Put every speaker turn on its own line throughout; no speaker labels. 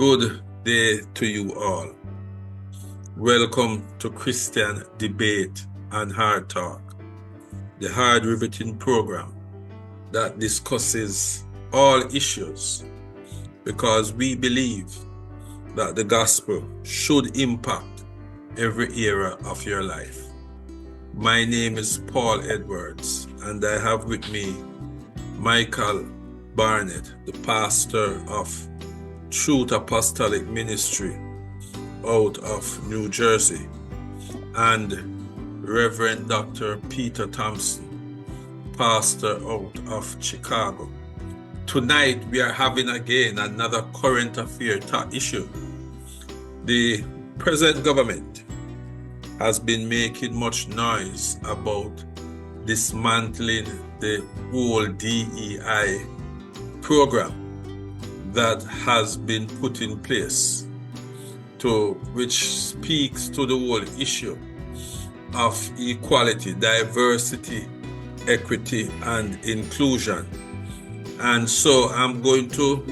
Good day to you all. Welcome to Christian Debate and Hard Talk, the hard riveting program that discusses all issues because we believe that the gospel should impact every area of your life. My name is Paul Edwards, and I have with me Michael Barnett, the pastor of Truth Apostolic Ministry out of New Jersey, and Reverend Dr. Peter Thompson, pastor out of Chicago. Tonight we are having again another current affair issue. The present government has been making much noise about dismantling the whole DEI program that has been put in place, which speaks to the whole issue of equality, diversity, equity, and inclusion. And so I'm going to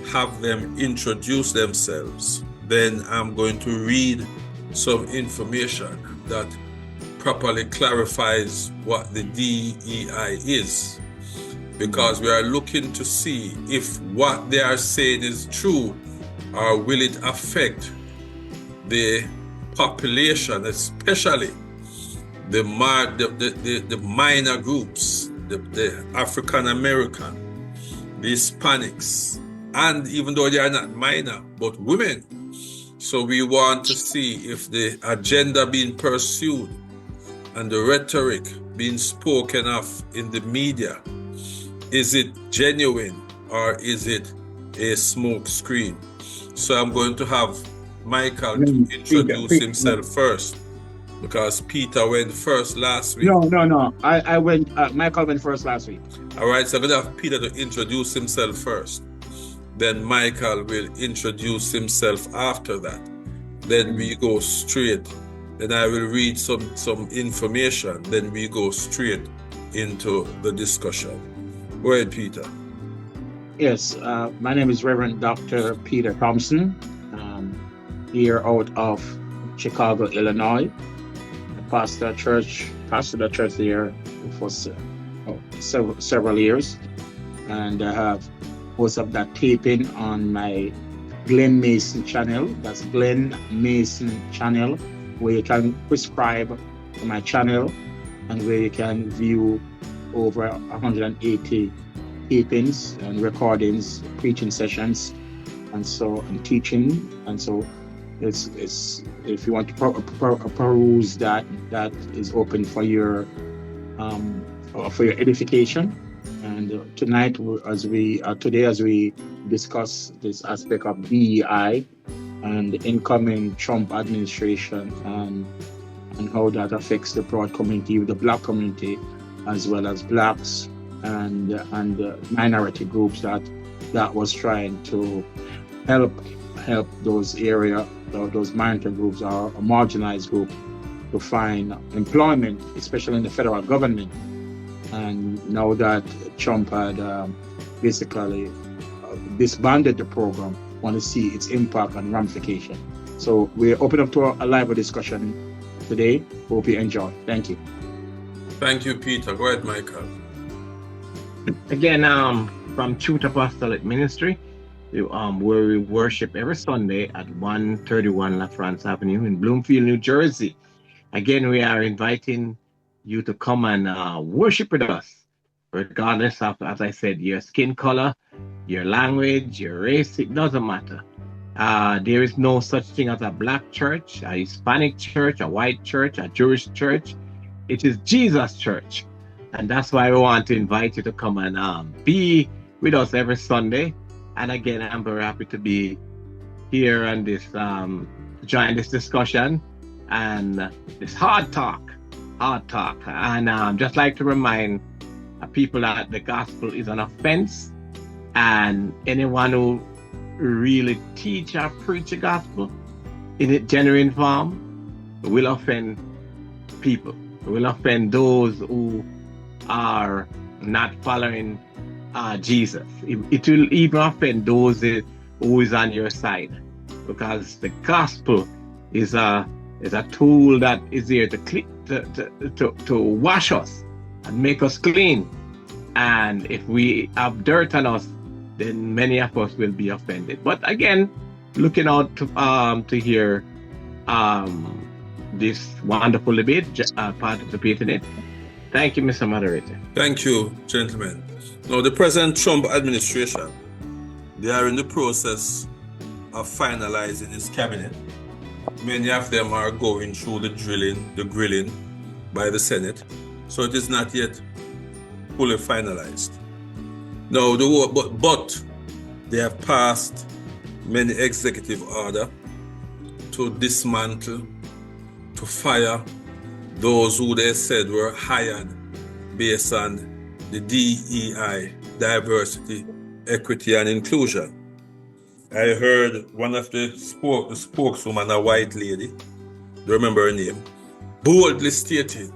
have them introduce themselves. Then I'm going to read some information that properly clarifies what the DEI is, because we are looking to see if what they are saying is true, or will it affect the population, especially the minor groups, the African American, the Hispanics, and even though they are not minor, but women. So we want to see if the agenda being pursued and the rhetoric being spoken of in the media, is it genuine or is it a smoke screen? So I'm going to have Michael to introduce himself first, because Peter went first last week.
No. I went. Michael went first last week.
All right, so I'm going to have Peter to introduce himself first. Then Michael will introduce himself after that. Then we go straight. Then I will read some information. Then we go straight into the discussion. Go ahead, Peter.
Yes, my name is Reverend Dr. Peter Thompson, here out of Chicago, Illinois. I pastored the church there for several years, and I have most of that taping on my Glenn Mason channel. That's Glenn Mason channel, where you can prescribe to my channel and where you can view over 180 tapings and recordings, preaching sessions, and teaching. And so it's if you want to peruse that is open for your edification. And tonight, as we discuss this aspect of DEI and the incoming Trump administration and how that affects the broad community, the Black community, as well as Blacks and minority groups that was trying to help those minority groups or marginalized group to find employment, especially in the federal government. And now that Trump had basically disbanded the program, want to see its impact and ramification. So we're open up to a live discussion today. Hope you enjoy. Thank you.
Thank you, Peter. Go ahead, Michael.
Again, from Truth Apostolic Ministry, where we worship every Sunday at 131 La France Avenue in Bloomfield, New Jersey. Again, we are inviting you to come and worship with us, regardless of, as I said, your skin color, your language, your race. It doesn't matter. There is no such thing as a Black church, a Hispanic church, a white church, a Jewish church. It is Jesus' church. And that's why we want to invite you to come and be with us every Sunday. And again, I'm very happy to be here and join this discussion and this hard talk. And just like to remind people that the gospel is an offense, and anyone who really teach or preach the gospel in its genuine form will offend people, will offend those who are not following Jesus. It will even offend those who is on your side, because the gospel is a tool that is there to wash us and make us clean. And if we have dirt on us, then many of us will be offended. But again, looking out to hear this wonderful debate, participate in it. Thank you, Mr. Moderator.
Thank you, gentlemen. Now, the present Trump administration, they are in the process of finalizing his cabinet. Many of them are going through the grilling by the Senate. So it is not yet fully finalized. Now, but they have passed many executive orders to dismantle, to fire those who they said were hired based on the DEI, diversity, equity, and inclusion. I heard one of the spokeswoman, a white lady, don't remember her name, boldly stated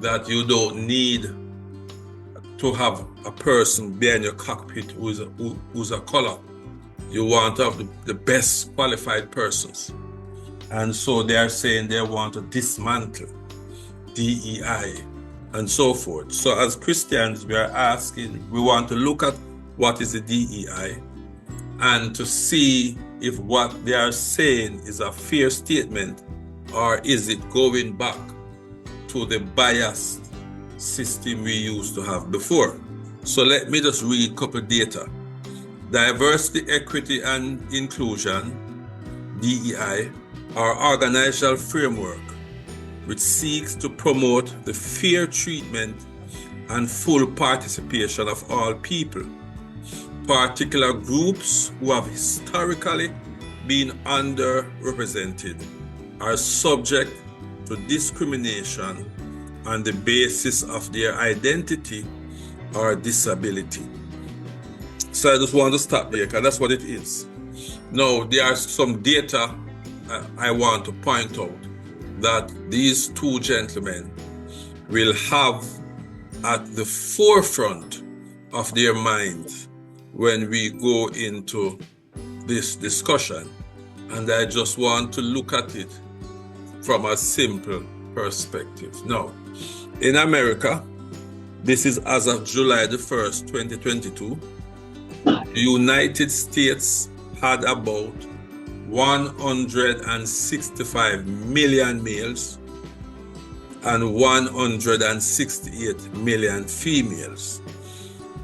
that you don't need to have a person behind your cockpit who's a color. You want to have the best qualified persons. And so they are saying they want to dismantle DEI and so forth. So as Christians, we are asking, we want to look at what is the DEI and to see if what they are saying is a fair statement or is it going back to the biased system we used to have before. So let me just read a couple of data. Diversity, equity, and inclusion, DEI, are organizational framework which seeks to promote the fair treatment and full participation of all people. Particular groups who have historically been underrepresented are subject to discrimination on the basis of their identity or disability. So I just want to stop there because that's what it is. Now, there are some data I want to point out that these two gentlemen will have at the forefront of their minds when we go into this discussion. And I just want to look at it from a simple perspective. Now, in America, this is as of July the 1st, 2022, the United States had about 165 million males and 168 million females.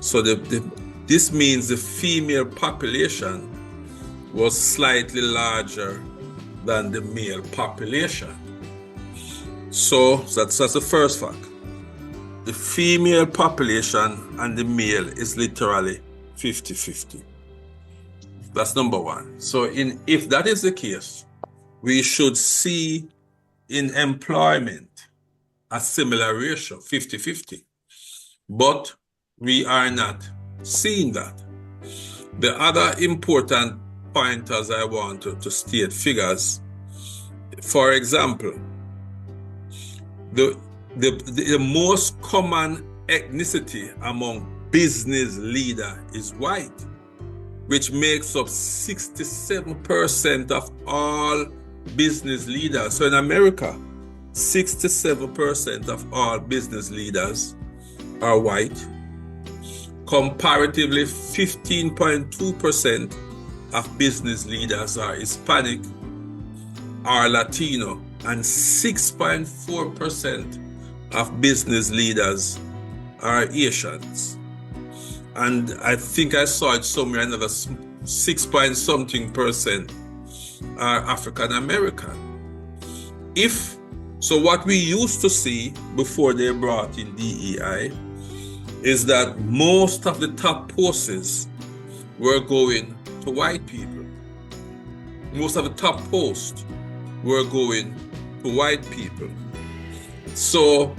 So this means the female population was slightly larger than the male population. So that's the first fact. The female population and the male is literally 50-50. That's number one. So if that is the case, we should see in employment a similar ratio, 50-50. But we are not seeing that. The other important point, as I want to state figures, for example, the most common ethnicity among business leaders is white, which makes up 67% of all business leaders. So in America, 67% of all business leaders are white. Comparatively, 15.2% of business leaders are Hispanic or Latino, and 6.4% of business leaders are Asians. And I think I saw it somewhere, another 6 point something percent are African American. So what we used to see before they brought in DEI is that most of the top posts were going to white people. Most of the top posts were going to white people. So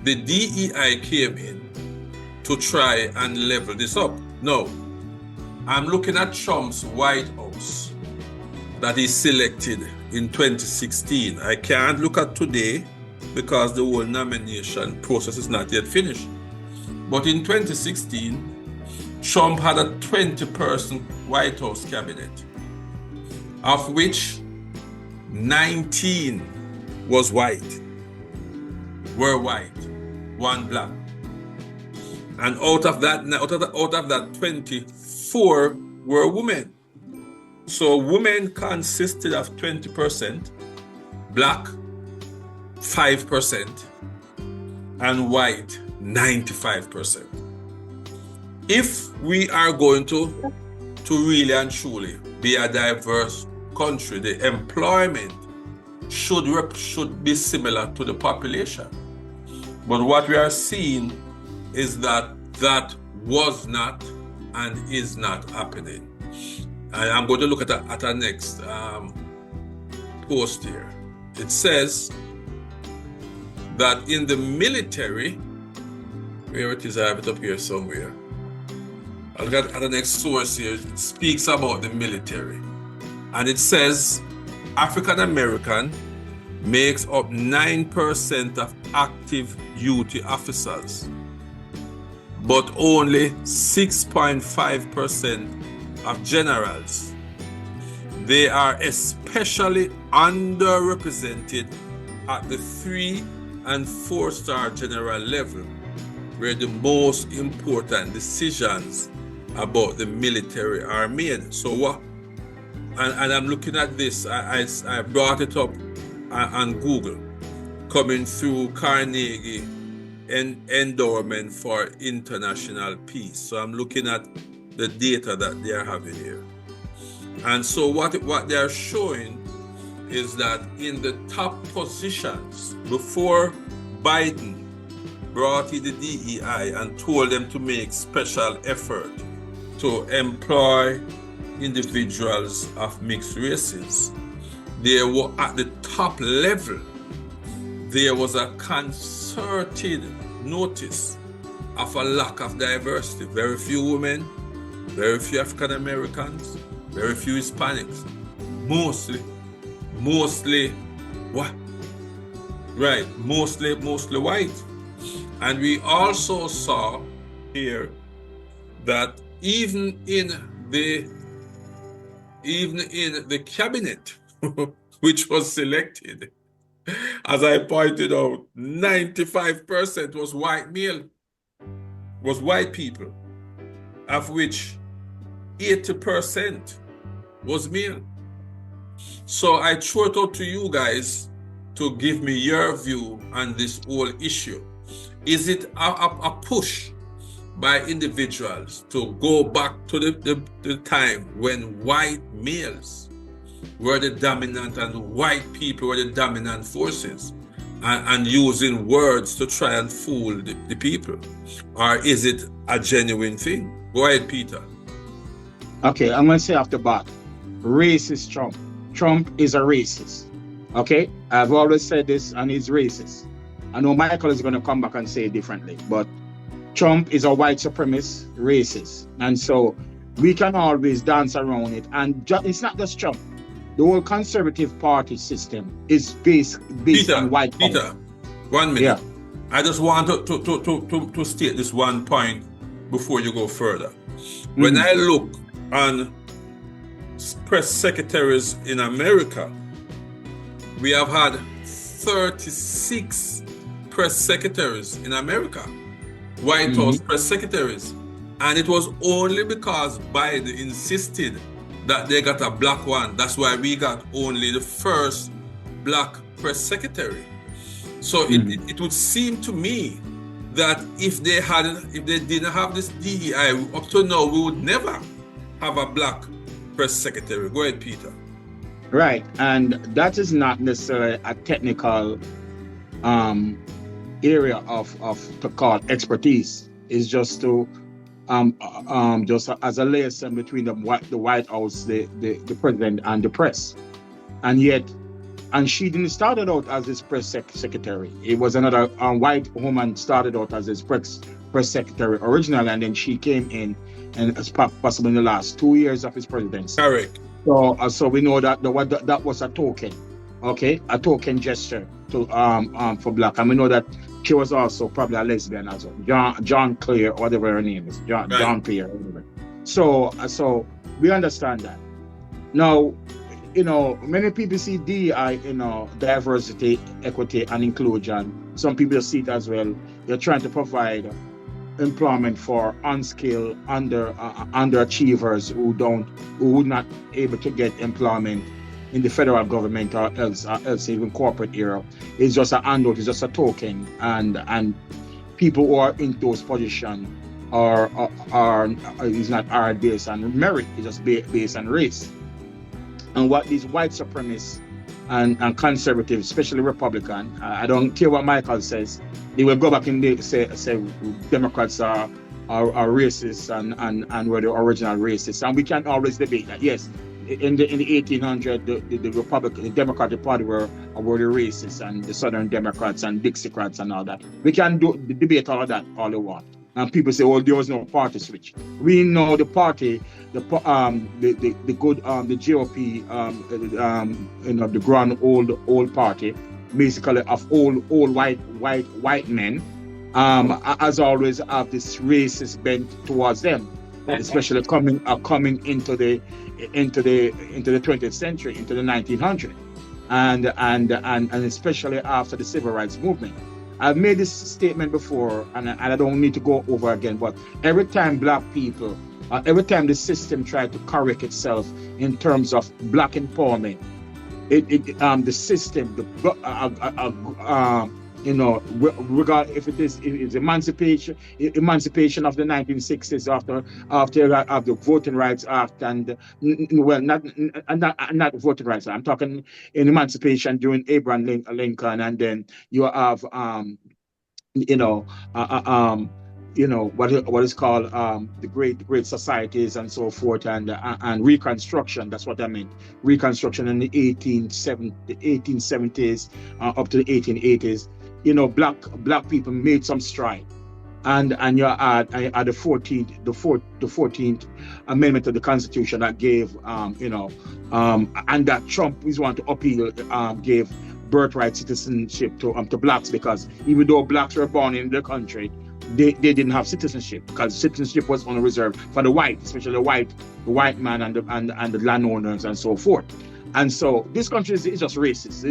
the DEI came in to try and level this up. No, I'm looking at Trump's White House that he selected in 2016. I can't look at today because the whole nomination process is not yet finished. But in 2016, Trump had a 20-person White House cabinet, of which 19 were white, 1 black. And out of that 24 were women. So women consisted of 20%, black 5%, and white 95%. If we are going to really and truly be a diverse country, the employment should be similar to the population. But what we are seeing is that was not and is not happening. And I'm going to look at our next post here. It says that in the military, where it is, I have it up here somewhere. I'll get at the next source here. It speaks about the military. And it says African American makes up 9% of active duty officers, but only 6.5% of generals. They are especially underrepresented at the 3- and 4-star general level, where the most important decisions about the military are made. So what? And I'm looking at this. I brought it up on Google, coming through Carnegie Endowment for International Peace. So I'm looking at the data that they are having here. And so what they are showing is that in the top positions, before Biden brought in the DEI and told them to make special effort to employ individuals of mixed races, they were at the top level. There was a concerted notice of a lack of diversity. Very few women, very few African Americans, very few Hispanics, mostly what? Right, mostly white. And we also saw here that even in the cabinet, which was selected, as I pointed out, 95% was white male, was white people, of which 80% was male. So I throw it out to you guys to give me your view on this whole issue. Is it a push by individuals to go back to the time when white males were the dominant and white people were the dominant forces, and using words to try and fool the people? Or is it a genuine thing? Go ahead, Peter.
Okay, I'm going to say off the bat, racist Trump. Trump is a racist. Okay, I've always said this, and he's racist. I know Michael is going to come back and say it differently, but Trump is a white supremacist racist. And so we can always dance around it. And it's not just Trump. The whole Conservative Party system is based
Peter,
on white
Peter, 1 minute. Yeah. I just want to state this one point before you go further. When I look on press secretaries in America, we have had 36 press secretaries in America, White House press secretaries. And it was only because Biden insisted that they got a black one. That's why we got only the first black press secretary. So it would seem to me that if they didn't have this DEI, up to now, we would never have a black press secretary. Go ahead, Peter.
Right, and that is not necessarily a technical area of to call expertise. It's just to just as a liaison between the White House, the president, and the press. And she didn't start out as his press secretary. It was another white woman started out as his press secretary originally, and then she came in, and possibly in the last 2 years of his presidency.
Correct.
So we know that that was a token, okay, a token gesture to for black, and we know that She was also probably a lesbian as well. John Clare, whatever her name is,
Right.
John Clare. Whatever. So we understand that. Now, many people see DEI, diversity, equity, and inclusion. Some people see it as well. They're trying to provide employment for unskilled, underachievers who not able to get employment in the federal government or else even corporate era. It's just a handout, it's just a token, and people who are in those positions are is not are based on merit, it's just based on race. And what these white supremacists and conservatives, especially Republican, I don't care what Michael says, they will go back and they say Democrats are racist and were the original racists. And we can always debate that. Yes, in the 1800s, the Republican, the Democratic Party were the racists, and the Southern Democrats and Dixiecrats and all that. We can debate all of that all they want. And people say, "Oh, there was no party switch." We know the party, the good, the GOP, the grand old party, basically of old white men, as always have this racist bent towards them, especially coming into the 20th century, into the 1900s, and especially after the civil rights movement. I've made this statement before, and I don't need to go over again, but every time black people, every time the system tried to correct itself in terms of black empowerment, the system, regard if it's emancipation of the 1960s after the Voting Rights Act, and well, not Voting Rights Act. I'm talking in emancipation during Abraham Lincoln, and then you have what is called the great societies and so forth, and Reconstruction. That's what I meant. Reconstruction in the 1870s up to the 1880s. Black people made some stride, and you had the 14th Amendment of the Constitution that gave and that Trump is want to appeal, gave birthright citizenship to blacks, because even though blacks were born in the country, they didn't have citizenship, because citizenship was only reserved for the white, especially the white man and the landowners and so forth. And so this country is just racist.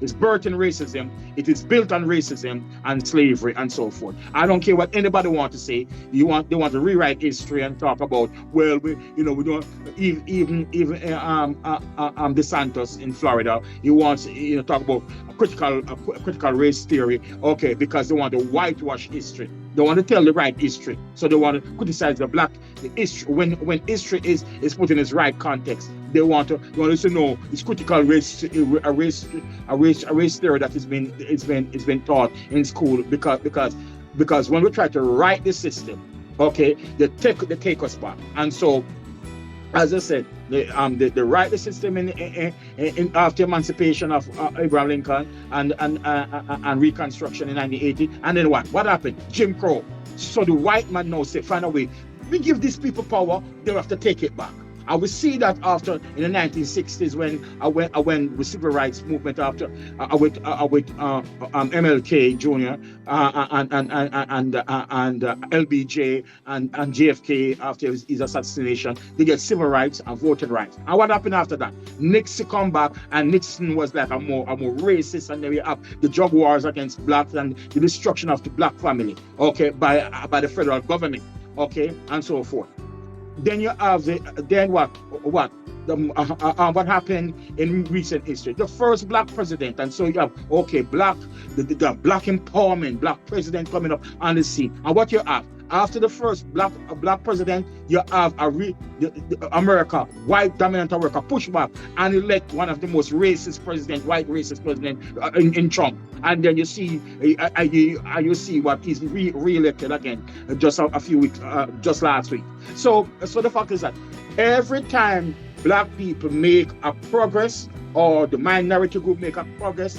It's birthed in racism. It is built on racism and slavery and so forth. I don't care what anybody want to say. They want to rewrite history and talk about, well, we don't even DeSantis in Florida. He wants talk about a critical race theory. Okay, because they want to whitewash history. They want to tell the right history, so they want to criticize the history when history is put in its right context. They want to say no, it's critical race theory that has been taught in school, because when we try to write the system, okay, they take us back. And so, as I said, they write the system in after emancipation of Abraham Lincoln and Reconstruction in 1980, and then what happened? Jim Crow. So the white man now say, find a way. We give these people power, they have to take it back. And we see that after in the 1960s when the civil rights movement, after with MLK Jr. and LBJ and JFK after his assassination, they get civil rights and voting rights. And what happened after that? Nixon come back, and Nixon was like a more racist, and then we have the drug wars against blacks and the destruction of the black family, okay, by the federal government, okay, and so forth. Then you have what happened in recent history? The first black president, and so you have the black empowerment, black president coming up on the scene. And what you have after the first black president, you have America, white dominant America, push back and elect one of the most white racist president in Trump. And then you see what he's re-elected again just a few weeks, just last week. So the fact is that every time black people make a progress, or the minority group make a progress,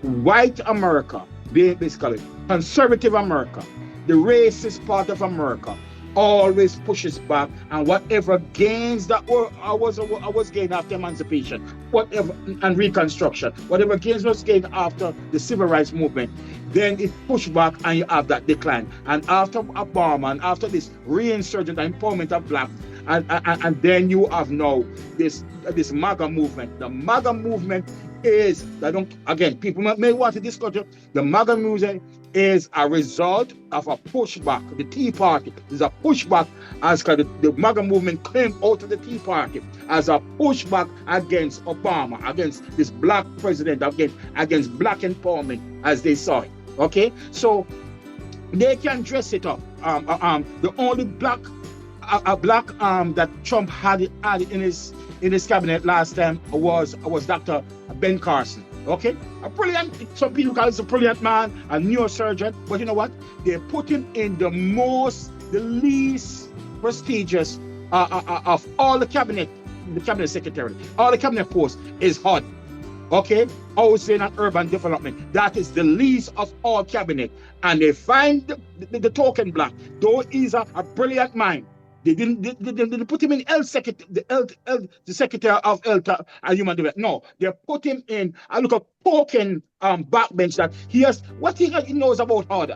white America, basically conservative America, the racist part of America, always pushes back, and whatever gains that I was gained after emancipation, whatever, and Reconstruction, whatever gains was gained after the Civil Rights Movement, then it pushed back and you have that decline. And after Obama and after this reinsurgent empowerment of blacks, and then you have now this MAGA movement. The MAGA movement is, people may want to discuss it. The MAGA movement is a result of a pushback. The Tea Party is a pushback, as the MAGA movement came out of the Tea Party as a pushback against Obama, against this black president, against black empowerment as they saw it. Okay, so they can dress it up. The only black that Trump had in his cabinet last time was Dr. Ben Carson. Okay, a brilliant. Some people call him a brilliant man, a neurosurgeon. But you know what? They put him in the least prestigious of all the cabinet secretary. All the cabinet posts is HUD. Okay, housing and urban development. That is the least of all cabinet, and they find the token black. Though he's a brilliant mind, they didn't put him in the Secretary of Health and Human Development. No, they put him in a look at token backbench that he has. What he knows about HUD,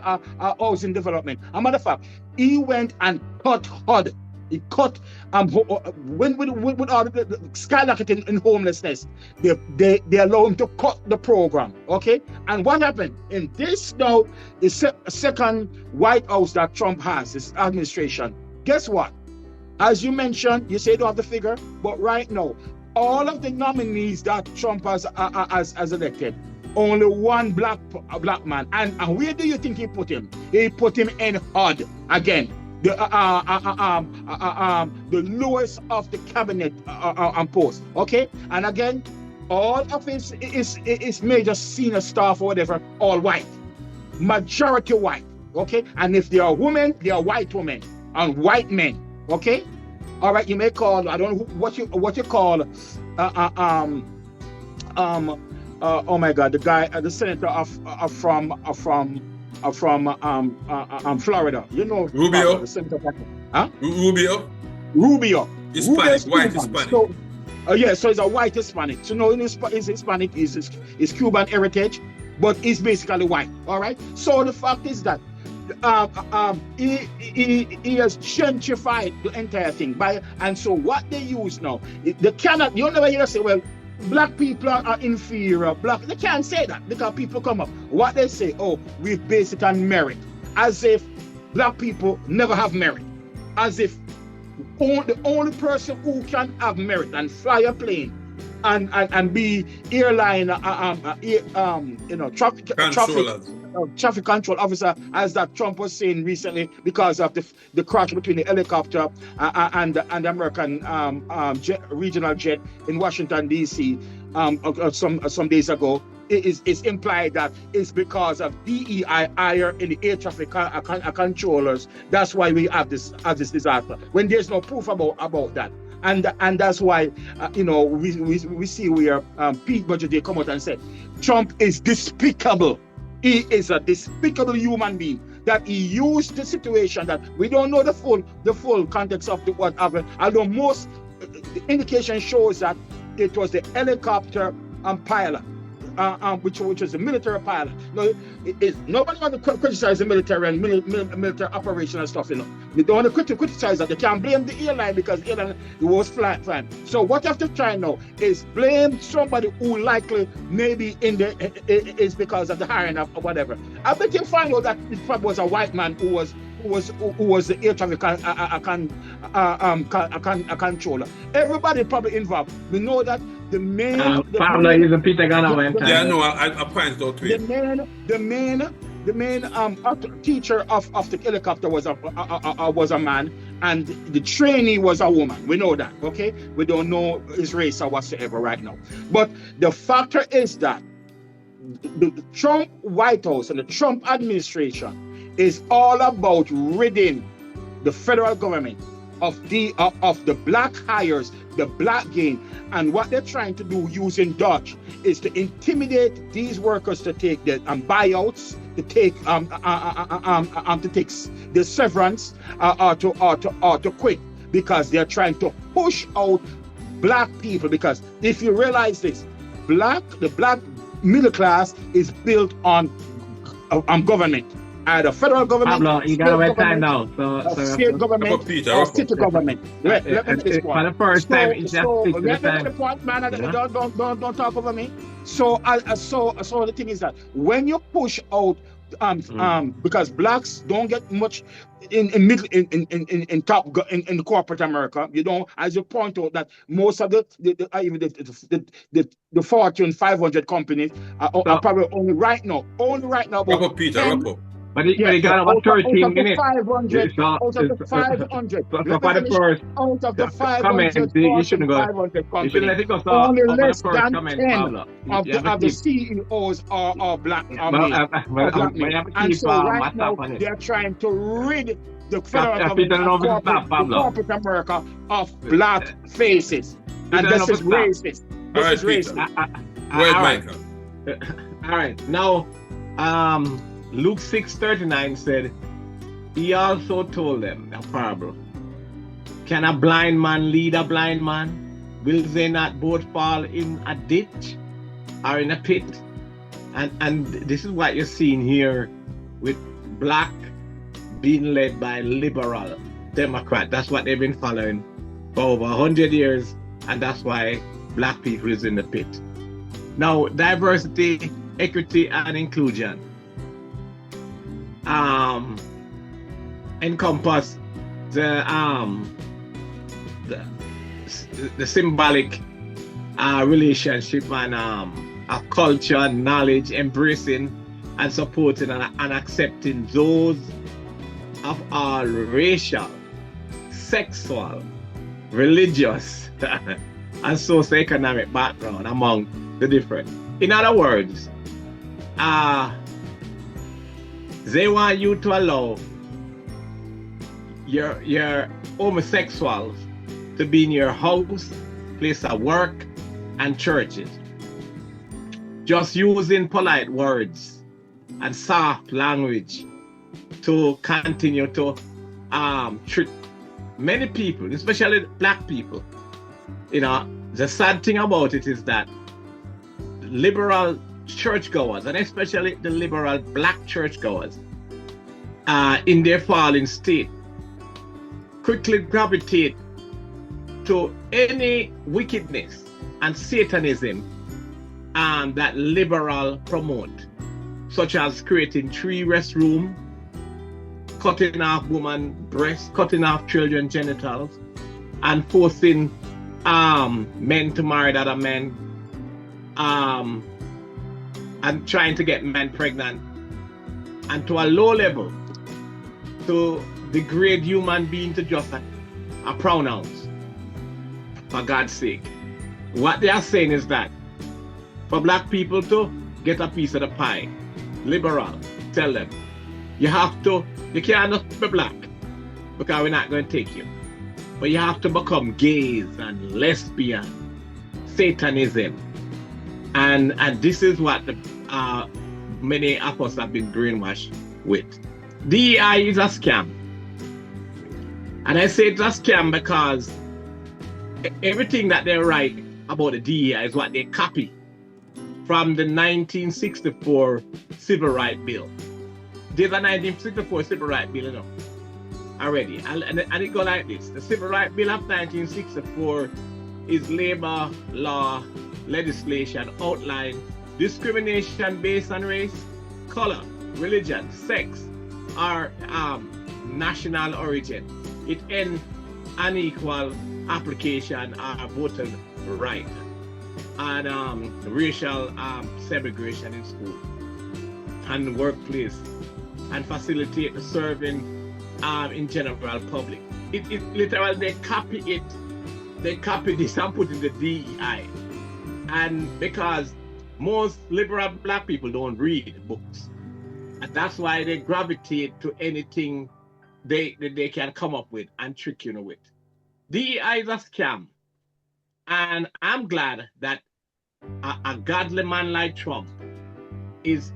housing development. As a matter of fact, he went and cut HUD. He cut with all the skyrocketing in homelessness. They allow him to cut the program. Okay, and what happened in this now is second White House that Trump has, his administration. Guess what? As you mentioned, you say you don't have the figure, but right now, all of the nominees that Trump has elected, only one black man. And where do you think he put him? He put him in HUD again. The lowest of the cabinet post. Okay, and again, all of his major senior staff or whatever, all white, majority white. Okay, and if they are women, they are white women and white men. Okay, all right. You may call, I don't know what you call oh my God, the guy, the senator from Florida. You know,
Rubio.
The senator.
Rubio.
Hispanic,
white Hispanic.
So, so he's a white Hispanic. So no, he's Hispanic. He's Cuban heritage, but he's basically white. All right. So the fact is that he has gentrified the entire thing and so what they use now, they cannot. You never hear say, well, black people are inferior. They can't say that because people come up. What they say, oh, we base it on merit, as if black people never have merit, as if the only person who can have merit and fly a plane and be airline traffic control officer, as that Trump was saying recently, because of the crash between the helicopter and the American regional jet in Washington D.C. Some days ago. It's implied that it's because of DEI higher in the air traffic controllers. That's why we have this disaster, when there's no proof about that. And that's why we see where Pete Buttigieg come out and said Trump is despicable. He is a despicable human being, that he used the situation that we don't know the full context of what happened. Although most the indication shows that it was the helicopter pilot, which was the military pilot. Nobody want to criticize the military and military operation and stuff. They don't want to criticize that. They can't blame the airline because the airline was flying. So what you have to try now is blame somebody who likely maybe is because of the hiring of whatever. I bet you find out that it probably was a white man who was the air traffic controller. Everybody probably involved. We know that the main teacher of the helicopter was a man, and the trainee was a woman. We know that, okay? We don't know his race or whatsoever right now. But the factor is that the Trump White House and the Trump administration is all about ridding the federal government of the black hires, the black gain. And what they're trying to do using Dutch is to intimidate these workers to take the buyouts, to take the severance, or to quit, because they're trying to push out black people. Because if you realize this, the black middle class is built on government, either federal government,
Pablo, you gotta wait time now.
state government, or city government. Let me make this point.
For the first time, it's just stick to the
let me make
time.
the point, man. Don't talk over me. So the thing is that when you push out because blacks don't get much in corporate America, you don't, as you point out, that most of the Fortune 500 companies are probably only right now about
Wrap up, Peter.
10.
Wrap up.
But you got about 13 minutes.
Out of the 500,
So for the first
out of the 500
comment, you shouldn't go.
500
You shouldn't let
companies,
it go. So
only
for the
less
first
than
comment,
10
Pablo,
of the CEOs are black. And so right now they're trying to rid the federal government and corporate America of black faces, and this is racist.
All right, Peter. Well, Michael.
All right, now Luke 6:39 said, he also told them a parable. Can a blind man lead a blind man? Will they not both fall in a ditch or in a pit? And this is what you're seeing here with black being led by liberal Democrat. That's what they've been following for over 100 years, and that's why black people is in the pit. Now, diversity, equity, and inclusion encompass the symbolic relationship and of culture, knowledge, embracing and supporting and accepting those of all racial, sexual, religious, and socioeconomic background among the different. In other words, they want you to allow your homosexuals to be in your house, place of work, and churches. Just using polite words and soft language to continue to treat many people, especially black people. You know, the sad thing about it is that liberal churchgoers, and especially the liberal black churchgoers, in their fallen state, quickly gravitate to any wickedness and Satanism that liberal promote, such as creating tree restroom, cutting off woman breasts, cutting off children genitals, and forcing men to marry other men, and trying to get men pregnant, and to a low level to degrade human being to just a pronouns. For God's sake, what they are saying is that for black people to get a piece of the pie, liberal tell them you can't just be black because we're not going to take you, but you have to become gays and lesbian, Satanism, and this is what the many of us have been brainwashed with. DEI is a scam, and I say it's a scam because everything that they write about the DEI is what they copy from the 1964 Civil Rights Bill. There's a 1964 Civil Rights Bill, you know, already, and it go like this. The Civil Rights Bill of 1964 is labor law legislation outline discrimination based on race, color, religion, sex, or national origin. It ends unequal application of voting right and racial segregation in school and workplace, and facilitate the serving in general public. It literally they copy this and put in the DEI, and because most liberal black people don't read books, and that's why they gravitate to anything they can come up with and trick you with. DEI is a scam. And I'm glad that a godly man like Trump is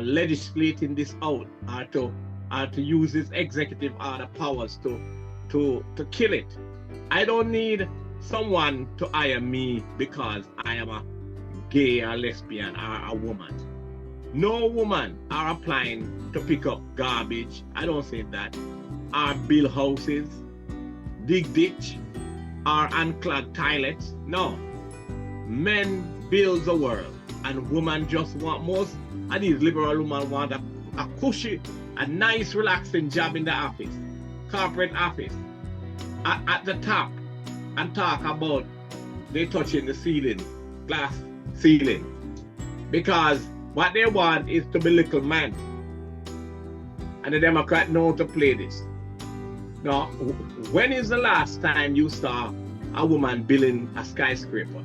legislating this out, or to use his executive order powers to kill it. I don't need someone to hire me because I am a gay or lesbian or a woman. No woman are applying to pick up garbage. I don't say that. Or build houses, dig ditch, or unclog toilets. No. Men build the world, and women just want most. And these liberal women want a cushy, a nice, relaxing job in the office, corporate office, at the top, and talk about they touching the ceiling, glass ceiling, because what they want is to be little man, and the Democrats know how to play this. Now, when is the last time you saw a woman building a skyscraper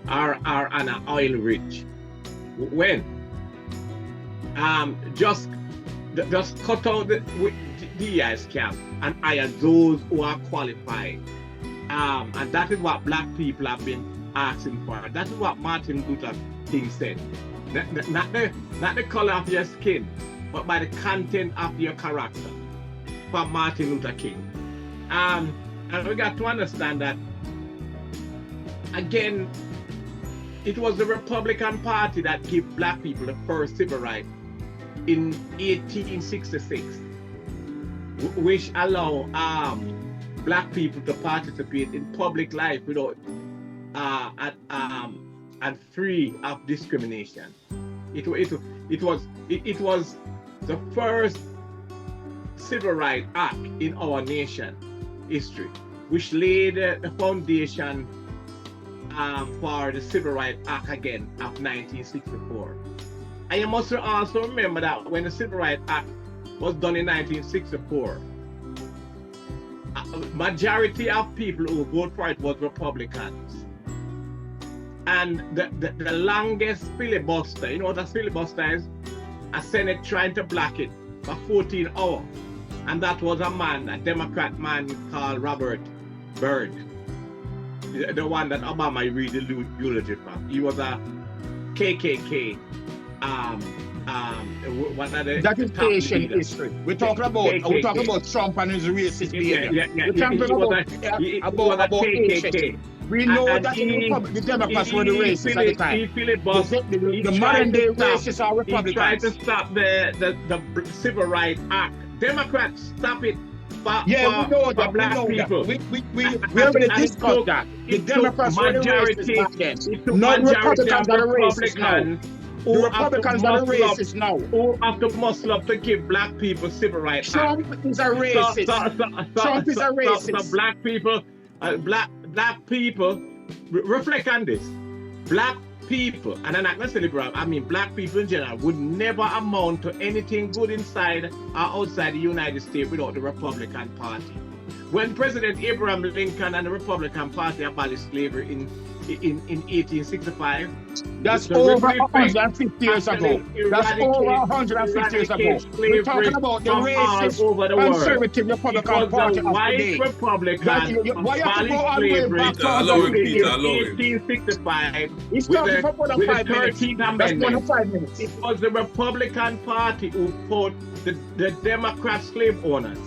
or on an oil rig? When? Just cut out the DEI scam and hire those who are qualified. And that is what black people have been asking for. That is what Martin Luther King said. Not the color of your skin, but by the content of your character. From Martin Luther King. And we got to understand that, again, it was the Republican Party that gave black people the first civil rights in 1866, which allow black people to participate in public life without and free of discrimination. It was the first Civil Rights Act in our nation history, which laid the foundation for the Civil Rights Act again of 1964. And you must also remember that when the Civil Rights Act was done in 1964, a majority of people who voted for it was Republicans. And the longest filibuster, you know what a filibuster is? A Senate trying to block it for 14 hours. And that was a Democrat man called Robert Byrd, the one that Obama read the eulogy from. He was a KKK.
That is ancient history. We're talking about Trump and his racist behavior. We're talking about KKK. We know that the Democrats were the racists at the time. The modern day racists are Republicans.
He tried to stop the Civil Rights Act. Democrats stop it
we know that.
Black people.
We already discussed that. The Democrats were the racists back then. Not Republicans are the racists now. The Republicans are the racists now.
Who have to muscle up to give black people civil rights.
Trump is a racist. Trump is a racist.
So black people, black people, reflect on this. Black people, and I'm not necessarily liberal, I mean black people in general, would never amount to anything good inside or outside the United States without the Republican Party. When President Abraham Lincoln and the Republican Party abolished slavery in 1865,
that's over 150 years ago. That's over 150 years ago. We're talking about the racist, conservative Republican Party of today. Why you have to go all the way back to
1865
He's talking for more than 5 minutes. That's more than 5 minutes.
It was the Republican Party who fought the Democrat slave owners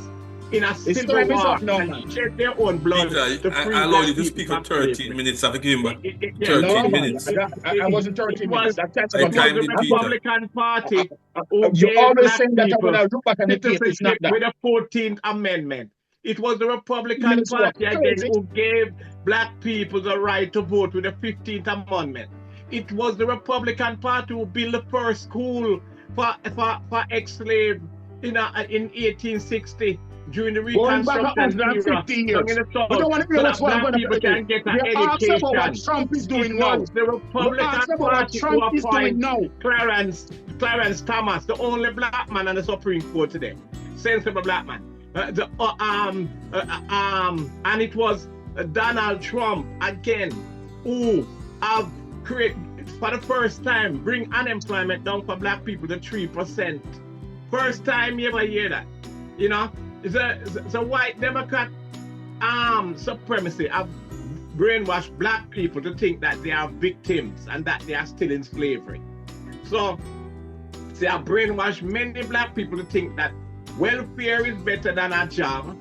in a civil war and shed their own blood.
Peter, I allowed you to speak for 13 minutes. I've given back 13 minutes.
I wasn't 13 minutes.
It was the Republican Party who
you always saying that I'm going to look back and
it's not that. With the 14th Amendment. It was the Republican Party again who gave black people the right to vote with the 15th Amendment. It was the Republican Party who built the first school for ex-slaves in 1860. During the Reconstruction era,
we don't want to hear what's going on. We ask about what Trump is doing now.
The Republican Party Trump is doing now. Clarence Thomas, the only black man on the Supreme Court today, sensible black man. And it was Donald Trump again who have created, for the first time, bring unemployment down for black people to 3%. First time you ever hear that, you know. the white Democrat supremacy have brainwashed black people to think that they are victims and that they are still in slavery. So they have brainwashed many black people to think that welfare is better than a job,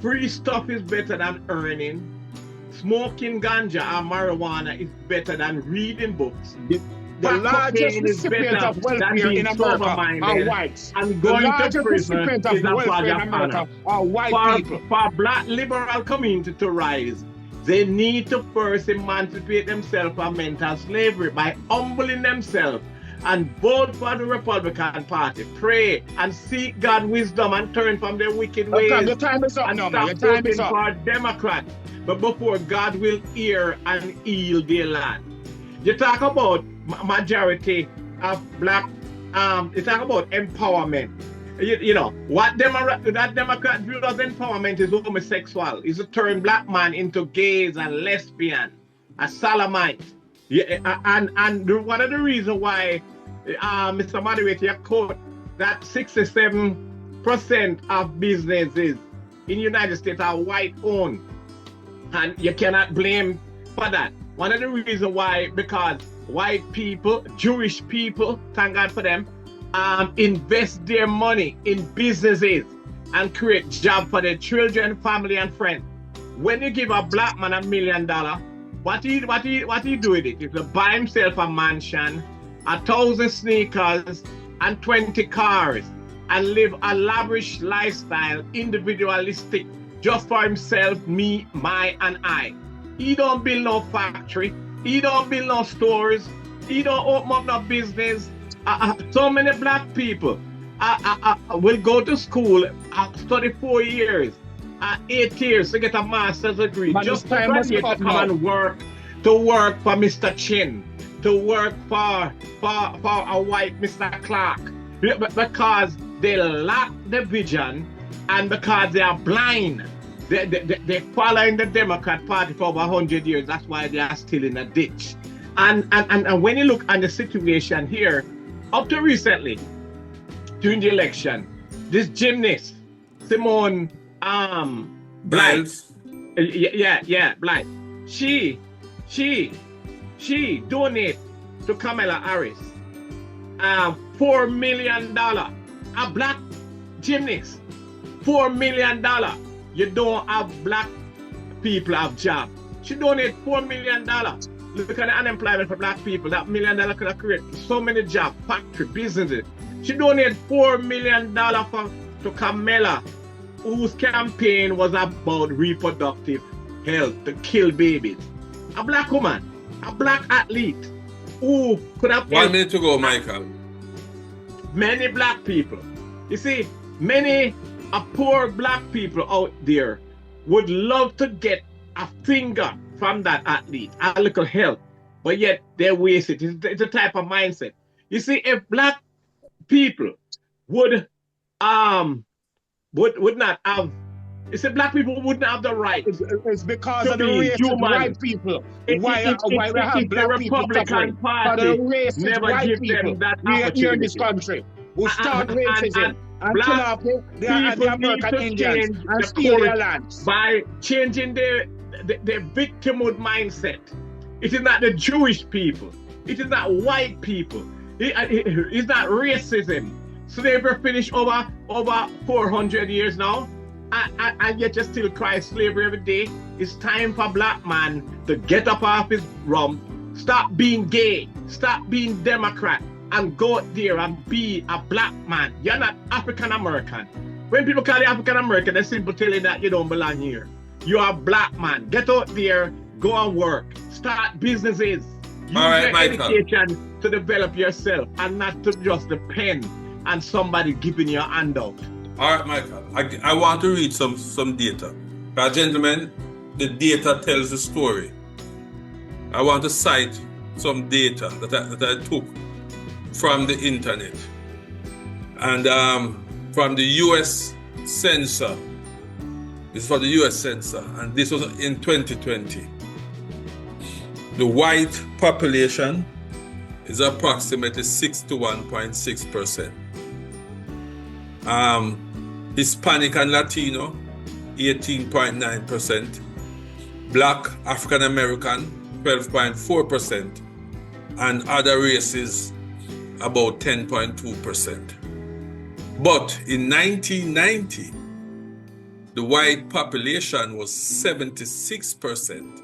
free stuff is better than earning, smoking ganja or marijuana is better than reading books.
The largest recipient of welfare in America are whites.
And going
the largest
to prison
recipient of welfare in America are white people.
For black liberal community to rise, they need to first emancipate themselves from mental slavery by humbling themselves and vote for the Republican Party. Pray and seek God's wisdom and turn from their wicked ways.
Your time is up
and
now,
stop
your time is up.
For Democrats. But before God will hear and heal their land. You talk about majority of black, you talk about empowerment. You know, what that Democrat view as empowerment is homosexual, is to turn black man into gays and lesbian, a sodomite. Yeah, and one of the reasons why, Mr. Moderator, you quote that 67% of businesses in the United States are white-owned. And you cannot blame for that. One of the reasons why, because white people, Jewish people, thank God for them, invest their money in businesses and create jobs for their children, family, and friends. When you give a black man $1 million, what he do with it? He will buy himself a mansion, 1,000 sneakers, and 20 cars, and live a lavish lifestyle, individualistic, just for himself, me, my, and I. He don't build no factory. He don't build no stores. He don't open up no business. So many black people will go to school, study 4 years, 8 years to get a master's degree, just to graduate to come and work for Mr. Chin, to work for a white Mr. Clark, because they lack the vision and because they are blind. They're following the Democrat Party for over 100 years. That's why they are still in a ditch. And when you look at the situation here, up to recently, during the election, this gymnast, Simone Blythe, Blythe, she donated to Kamala Harris $4 million. A black gymnast, $4 million. You don't have black people have jobs. She donated $4 million. Look at the unemployment for black people. That $1 million could have created so many jobs, factory, businesses. She donated $4 million to Kamala, whose campaign was about reproductive health, to kill babies. A black woman, a black athlete, who could have
1 minute to go, Michael.
Many black people. You see, many poor black people out there would love to get a finger from that athlete, a little help, but yet they waste it. It's a type of mindset. You see, if black people would not have, you see, black people wouldn't have the right.
It's because of the racist white people. Why we have black people suffering? For the racist white people here in this country who start racism and kill off the American Indians and steal their lands.
By changing their victimhood mindset. It is not the Jewish people. It is not white people. It's not racism. Slavery finished over 400 years now, and yet you still cry slavery every day. It's time for black man to get up off his rump, stop being gay, stop being Democrat, and go out there and be a black man. You're not African American. When people call you African American, they're simply telling that you don't belong here. You are a black man. Get out there, go and work, start businesses. Use your education to develop yourself and not to just depend on somebody giving you a handout.
All right, Michael. I want to read some data. Gentlemen, the data tells the story. I want to cite some data that I took from the internet and from the U.S. Census. This is for the U.S. Census, and this was in 2020. The white population is approximately 61.6%. Hispanic and Latino, 18.9%. Black African American, 12.4%. And other races, about 10.2%. But in 1990, the white population was 76%.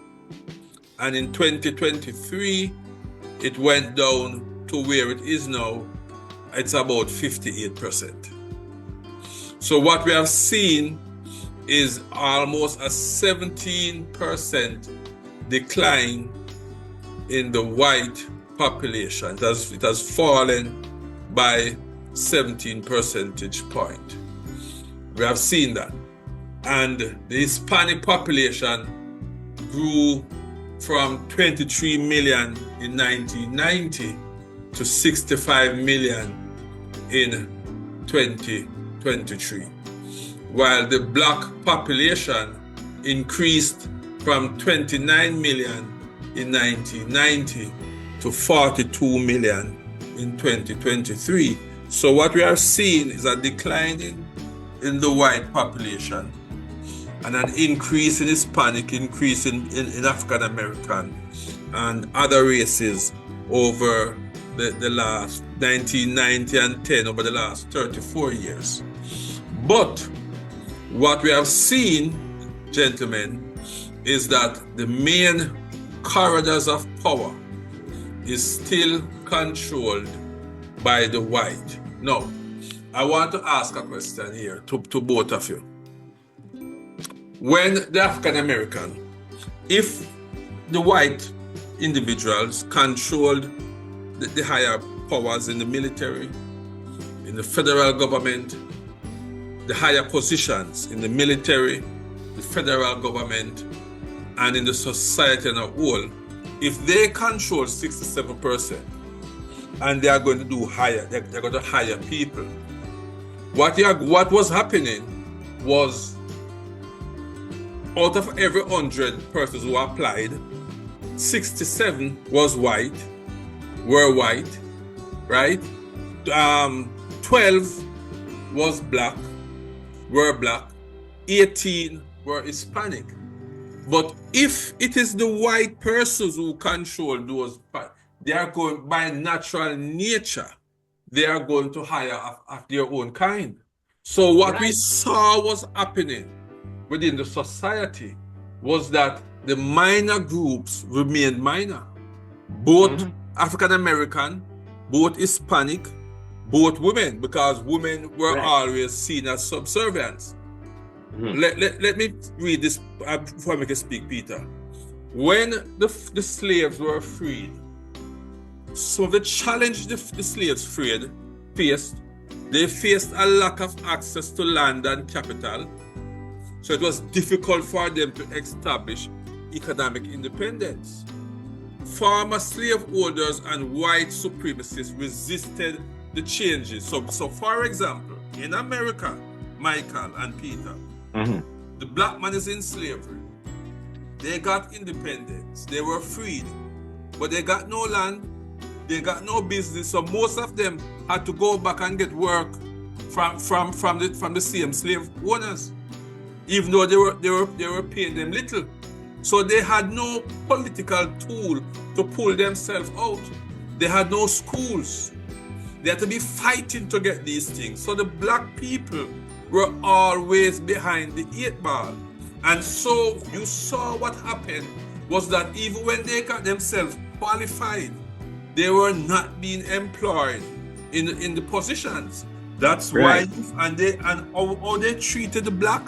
And in 2023, it went down to where it is now. It's about 58%. So what we have seen is almost a 17% decline in the white population. It has fallen by 17 percentage point. We have seen that. And the Hispanic population grew from 23 million in 1990 to 65 million in 2023. While the black population increased from 29 million in 1990 to 42 million in 2023. So what we are seeing is a decline in the white population and an increase in Hispanic, increase in African American and other races over the last 1990 and 10 over the last 34 years. But what we have seen, gentlemen, is that the main corridors of power is still controlled by the white. Now, I want to ask a question here to both of you. When the African American, if the white individuals controlled the higher powers in the military, in the federal government, the higher positions in the military, the federal government, and in the society as a whole, if they control 67% and they are going to do higher, they're going to hire people. What was happening was, out of every 100 persons who applied, 67 were white, right? 12 were black, 18 were Hispanic. But if it is the white persons who control those, they are going, by natural nature, they are going to hire of their own kind. So what we saw was happening within the society was that the minor groups remained minor. Both African American, both Hispanic, both women, because women were always seen as subservients. Let me read this before I can speak, Peter. When the slaves were freed, so the challenge the slaves faced, they faced a lack of access to land and capital. So it was difficult for them to establish economic independence. Former slaveholders and white supremacists resisted the changes. So for example, in America, Michael and Peter, the black man is in slavery. They got independence. They were freed, but they got no land. They got no business. So most of them had to go back and get work from the same slave owners, even though they were paying them little. So they had no political tool to pull themselves out. They had no schools. They had to be fighting to get these things. So the black people were always behind the 8 ball. And so you saw what happened was that even when they got themselves qualified, they were not being employed in the positions. That's why, and how they treated the black,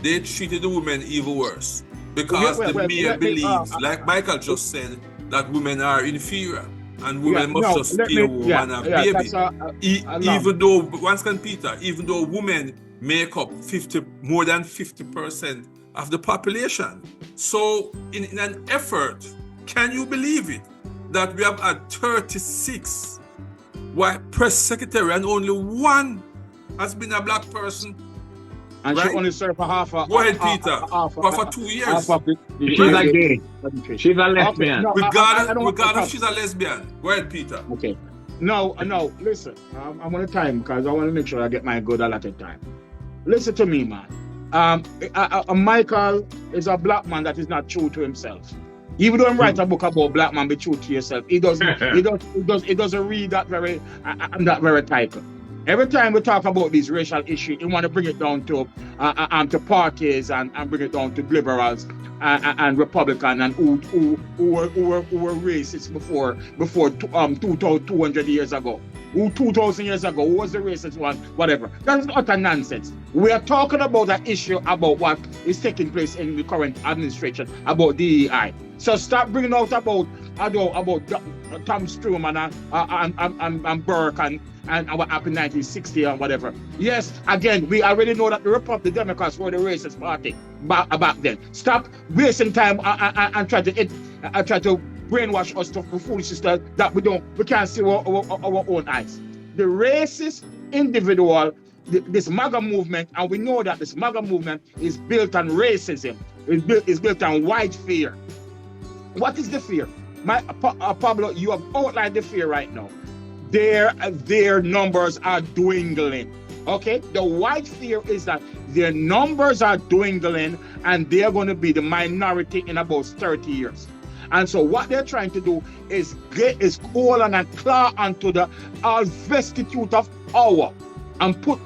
they treated the women even worse. Because the mayor believes, like Michael just said, that women are inferior and women must just stay home and have baby. Even though, once again, Peter, even though women make up more than 50% of the population. So in an effort, can you believe it, that we have had 36 white press secretary and only one has been a black person?
And she only served for half a...
Go ahead, Peter. For 2 years.
She's a gay. She's a lesbian.
Regardless if she's a lesbian. Go ahead, Peter.
Okay. No, listen. I'm on time because I want to make sure I get my good allotted time. Listen to me, man. Michael is a black man that is not true to himself. Even though he write a book about black man, be true to yourself. He doesn't. He doesn't read that very title. Every time we talk about these racial issues, you want to bring it down to parties and bring it down to liberals and Republican and who were racist before 2,200 years ago. Who 2,000 years ago, who was the racist one, whatever. That's utter nonsense. We are talking about an issue about what is taking place in the current administration, about DEI. So stop bringing out about Tom Struman and Burke and what happened in 1960 and whatever. Yes, again, we already know that the Democrats were the racist party back then. Stop wasting time and try to brainwash us to foolishness that we can't see our own eyes. The racist individual, this MAGA movement, and we know that this MAGA movement is built on racism. It's built on white fear. What is the fear? Pablo, you have outlined the fear right now. Their numbers are dwindling. Okay? The white fear is that their numbers are dwindling and they're going to be the minority in about 30 years. And so what they're trying to do is call and claw onto the vestitude of power and put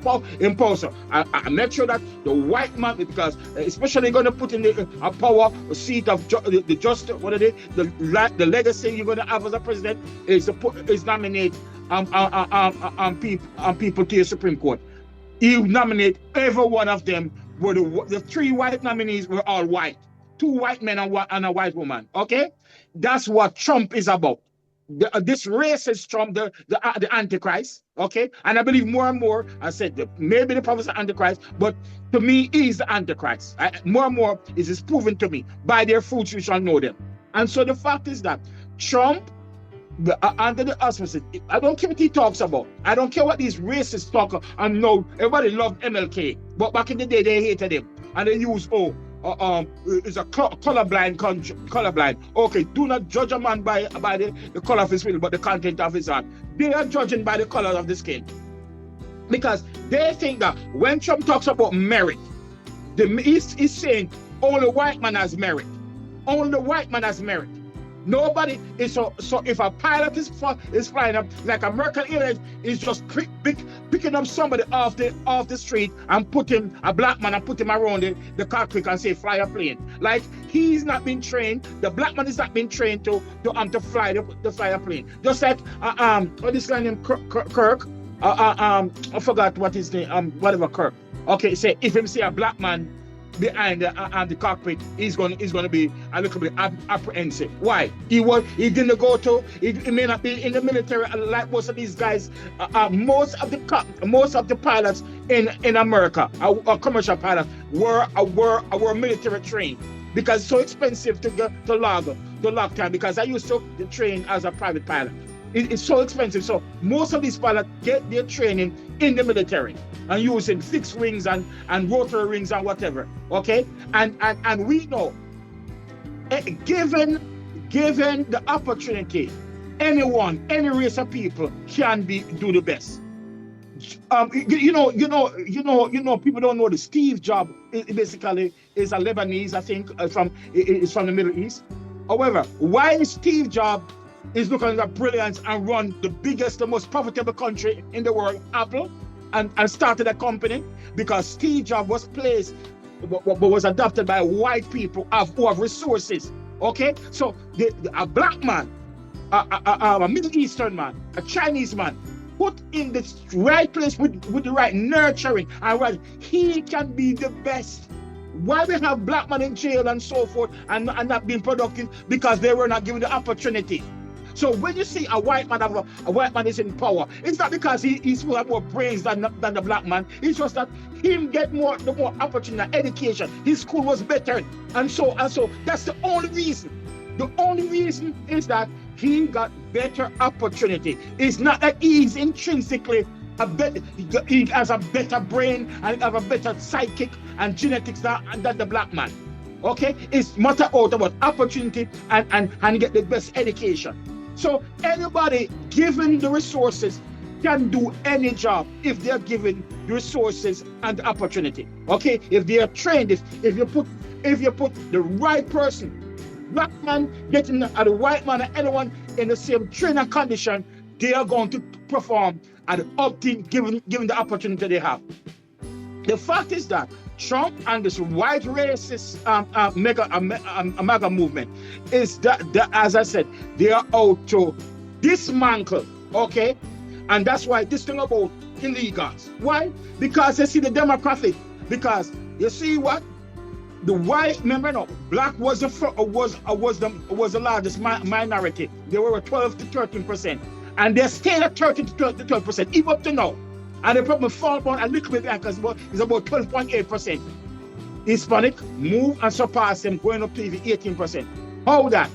power in power. So I make sure that the white man, because especially going to put in the power seat of the justice, the legacy you're going to have as a president is nominate people to your Supreme Court. You nominate every one of them. The three white nominees were all white. 2 white men and a white woman. Okay, that's what Trump is about. This racist Trump, the Antichrist. Okay, and I believe more and more. I said maybe the prophet is the Antichrist, but to me, he's the Antichrist. More and more is proven to me. By their fruits you shall know them. And so the fact is that Trump, under the auspices, I don't care what he talks about. I don't care what these racists talk. And no, everybody loved MLK, but back in the day they hated him and they used is a colorblind. Okay, do not judge a man by the color of his skin, but the content of his heart. They are judging by the color of the skin. Because they think that when Trump talks about merit, he's saying only white man has merit. Only the white man has merit. Nobody is so if a pilot is flying up like American Airlines is just picking up somebody off the street and put him a black man and put him around the cockpit and say fly a plane. Like he's not been trained. The black man is not been trained to fly a plane. Just like what this guy named Kirk. I forgot what his name. Whatever Kirk. Okay, say if him see a black man behind the cockpit, he's going to be a little bit apprehensive. Why? He didn't go to. He may not be in the military like most of these guys. Most of the pilots in America, our commercial pilots, were military trained because it's so expensive to go to log time. Because I used to train as a private pilot. It's so expensive. So most of these pilots get their training in the military and using fixed wings and rotary wings and whatever. Okay? And we know, given the opportunity, any race of people can do the best. People don't know the Steve Jobs basically is a Lebanese, I think, from the Middle East. However, why is Steve Jobs is looking at brilliance and run the biggest, the most profitable country in the world, Apple, and started a company? Because Steve Jobs was adopted by white people who have resources. Okay, so a black man, a Middle Eastern man, a Chinese man, put in the right place with the right nurturing, and right, he can be the best. Why we have black men in jail and so forth and not being productive? Because they were not given the opportunity. So when you see a white man is in power, it's not because he's full of more brains than the black man. It's just that him get the more opportunity, education. His school was better, and so that's the only reason. The only reason is that he got better opportunity. It's not that he's intrinsically he has a better brain and have a better psychic and genetics than the black man. Okay, it's matter about opportunity and get the best education. So anybody given the resources can do any job if they're given the resources and the opportunity. Okay, if they are trained, if you put the right person, black man getting the white man and anyone in the same training condition, they are going to perform and up to given the opportunity they have. The fact is that Trump and this white racist MAGA movement is that, as I said, they are out to dismantle, okay? And that's why this thing about illegals. Why? Because they see the demographic. Because you see what? The white, remember, no, black was the largest minority. They were 12 to 13%. And they stayed at 13 to 12%, even up to now. And they probably fall down a little bit because it's about 12.8%. Hispanic move and surpass them, going up to even 18%. How that?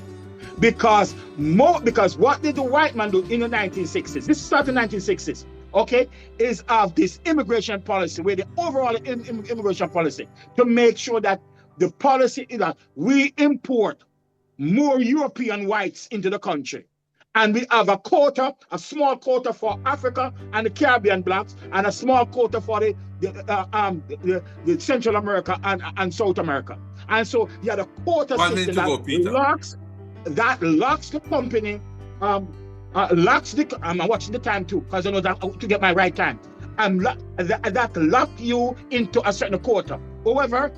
Because what did the white man do in the 1960s? This started in the 1960s, okay? Is of this immigration policy, where the overall immigration policy to make sure that the policy is that we import more European whites into the country. And we have a small quota for Africa and the Caribbean blacks, and a small quota for the Central America and South America. And so you have a quota system that locks the company, I'm watching the time too, because I know that to get my right time. That lock you into a certain quota. However,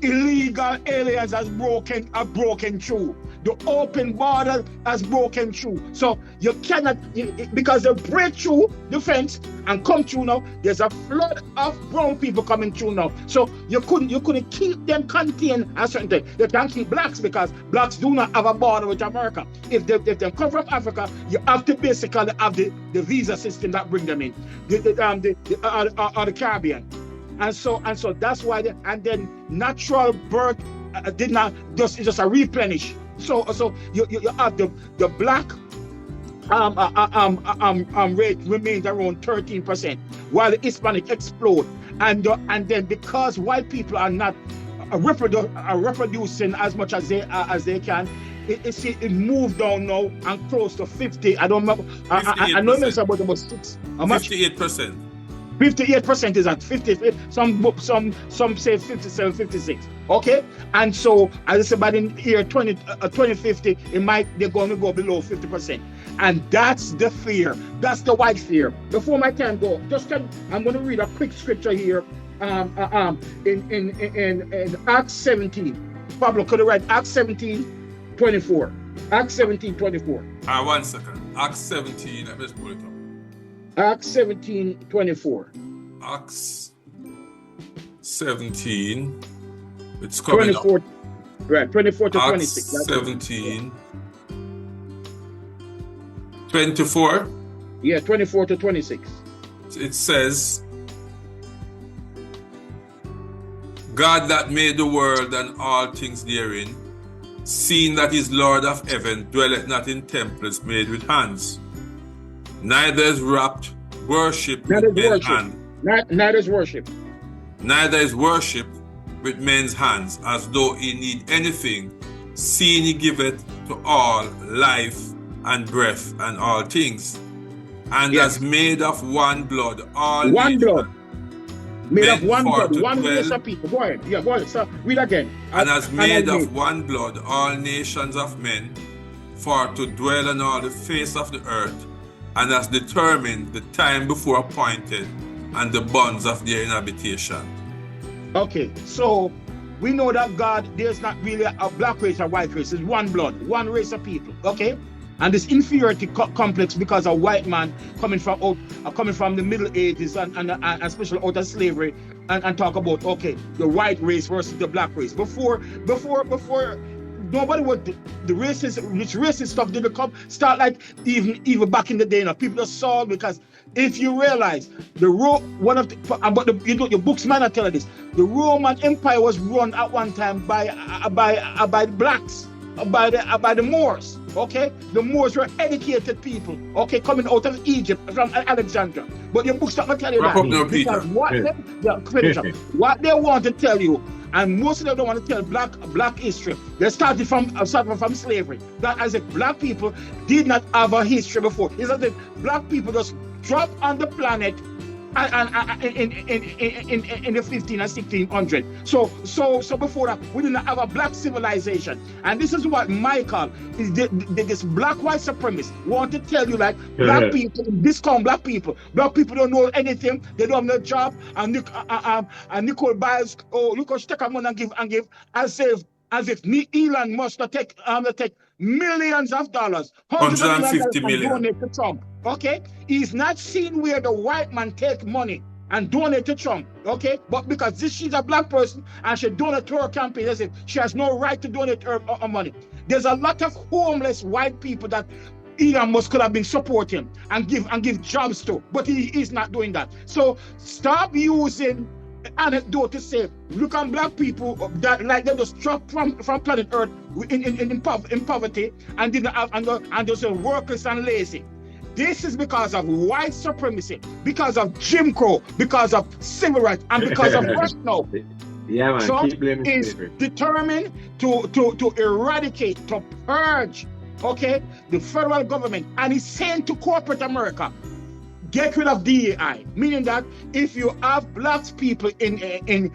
illegal aliens have broken through. The open border has broken through. So you cannot, because they break through the fence and come through now, there's a flood of brown people coming through now. So you couldn't keep them contained at certain thing. They can't keep blacks because blacks do not have a border with America. If they come from Africa, you have to basically have the visa system that bring them in, or the Caribbean. And so that's why and then natural birth did not just a replenish. So you have the black rate remains around 13%, while the Hispanic explode. And then because white people are not reproducing as much as they can, it moved down now and close to 50. I don't remember. I know it's about 6. How much?
58%.
58% is at 50. Some say 57, 56. Okay, and so as I said, by the year 2050, they're going to go below 50%, and that's the fear. That's the white fear. Before my time go, I'm going to read a quick scripture here. In Acts 17. Pablo, could you write Acts 17:24? Acts 17:24.
1 second. Acts 17. Let me just pull it up.
Acts 17:24.
Acts 17. It's coming
24,
up.
Right, 24 to
Acts
26.
17. 24.
Yeah, 24 to 26.
It says, God that made the world and all things therein, seeing that is Lord of heaven, dwelleth not in temples made with hands, neither is wrapped worship with men's hands.
Neither is worship.
Neither is worship with men's hands, as though he need anything, seeing he giveth to all life and breath and all things, and
Yes.
as made of one blood all
One
nations,
blood. Made of
meant
one
for
blood,
to
one race
dwell-
of people. Go ahead. Yeah, go ahead. So read again.
and as made
I
of one blood all nations of men, for to dwell on all the face of the earth, and has determined the time before appointed and the bonds of their inhabitation.
Okay, so we know that God, there's not really a black race or white race. It's one blood, one race of people. Okay, and this inferiority complex because a white man coming from the Middle Ages and especially out of slavery and talk about the white race versus the black race. Before nobody would the racist stuff didn't start like even back in the day. Now people just saw, because if you realize your books might not tell you this. The Roman Empire was run at one time by the blacks, by the Moors. Okay, the Moors were educated people. Okay, coming out of Egypt from Alexandria. But your books don't tell you
Wrap
that,
up now, Peter.
because what they want to tell you. And most of them don't want to tell black history. They started from slavery. That as if black people did not have a history before. It's as if black people just drop on the planet in the 15 and 1600. So before that, we didn't have a black civilization. And this is what Michael is this black white supremacist want to tell you, like black people, discount black people. Black people don't know anything, they don't have no job, and Nicole buys, oh, look how she take a money and give as if Elon Musk take millions of dollars, hundreds of millions and donate to Trump. Okay, he's not seen where the white man take money and donate to Trump. Okay, but because she's a black person and she donate to her campaign, as if she has no right to donate her money. There's a lot of homeless white people that Elon Musk could have been supporting and give jobs to, but he is not doing that. So stop using anecdote to say, look on black people that like they just struck from planet Earth in poverty and didn't have and those are workers and lazy. This is because of white supremacy, because of Jim Crow, because of civil rights, and because of right now.
Yeah, man.
Trump is determined to eradicate, to purge, okay, the federal government, and he's saying to corporate America, get rid of DEI, meaning that if you have black people in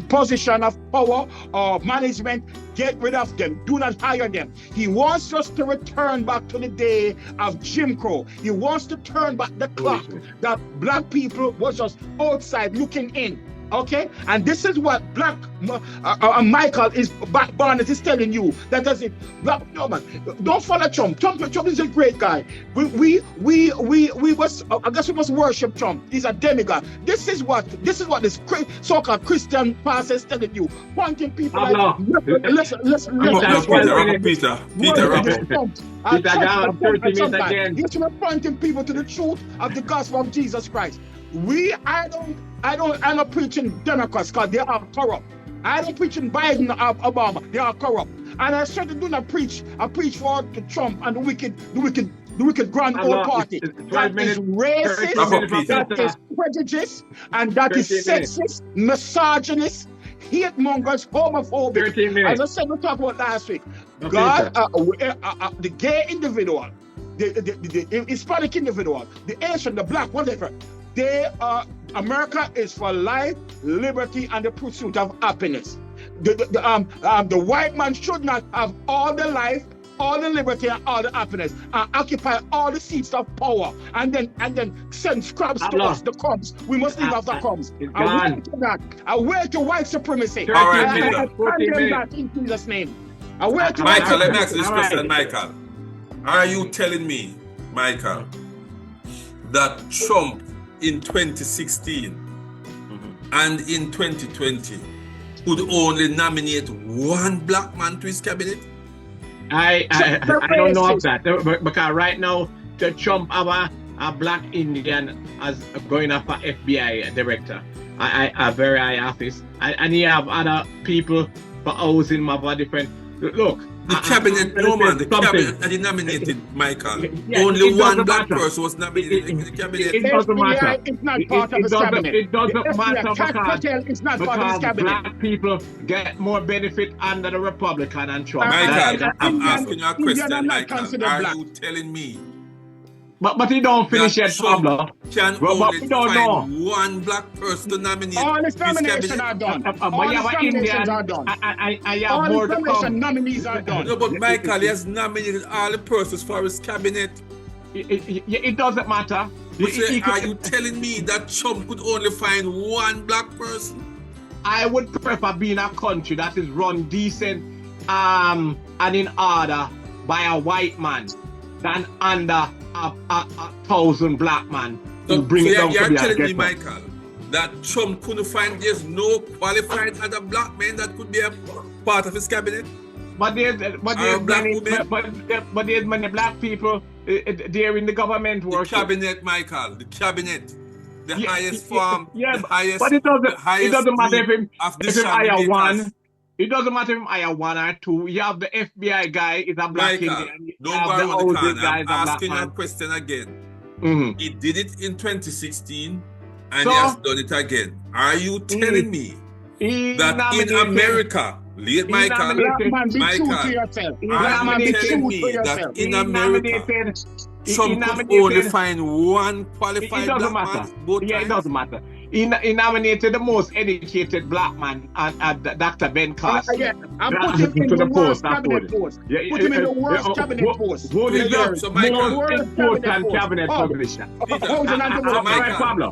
position of power or management, get rid of them. Do not hire them. He wants us to return back to the day of Jim Crow. He wants to turn back the clock that black people was just outside looking in. Okay, and this is what Black Michael Barnett is telling you. That doesn't. No man, don't follow Trump. Trump is a great guy. We must. I guess we must worship Trump. He's a demigod. This is what this so-called Christian pastor is telling you. Pointing people like, listen.
Peter.
He's pointing people to the truth of the gospel of Jesus Christ. I'm not preaching Democrats because they are corrupt. I don't preach in Biden or Obama, they are corrupt. And I certainly do not preach. I preach for Trump and the wicked grand old party. That is racist, that is prejudiced, and that is sexist, misogynist, hate mongers, homophobic. As I said, we talked about last week. God, the gay individual, the Hispanic individual, the Asian, the black, whatever. America is for life, liberty, and the pursuit of happiness. The white man should not have all the life, all the liberty, and all the happiness, and occupy all the seats of power, and then send scraps to us, the crumbs. We must live off the crumbs. I wear to white supremacy. I condemn that in Jesus' name.
Michael, let me ask this question, Michael. Are you telling me, Michael, that Trump in 2016 and in 2020 could only nominate one black man to his cabinet?
I don't know of that, because right now the Trump have a black Indian as going up for FBI director, a very high office, and he have other people for housing for different. Look.
The cabinet, the cabinet that he nominated, Michael. Only one black person was nominated in the cabinet.
It doesn't matter.
It's not part of his cabinet.
It doesn't matter
because
it's not part of his cabinet. Black people get more benefit under the Republican and Trump.
Michael, I'm asking you a question, Michael. Are you telling me?
But he don't finish yet, Pablo.
Can only find one black person to nominate.
All his nominations are done. All his nominations are done. All his nomination nominees are done.
No, but Michael, he has nominated all the persons for his cabinet.
It doesn't matter.
Are you telling me that Trump could only find one black person?
I would prefer being a country that is run decent and in order by a white man than under a 1,000 black man to bring it down to
you're telling me, Michael, that Trump couldn't find there's no qualified other black men that could be a part of his cabinet?
But there's many black people there in the government work.
The cabinet, Michael, the cabinet. The highest form, the highest.
But it doesn't matter if him hire one. It doesn't matter if I have one or two. You have the FBI guy, is a black Indian.
Don't go around the corner. I'm asking you a question again. He did it in 2016 and he has done it again. Are you telling me that in America, Michael, are you telling me that in America, Trump could only find one qualified
it
black
matter.
man both times?
It doesn't matter. He nominated the most educated black man, Dr. Ben Carson.
Yeah, and put him in the worst cabinet post. Put him in the worst cabinet post.
Who is the
So Michael,
most important cabinet position?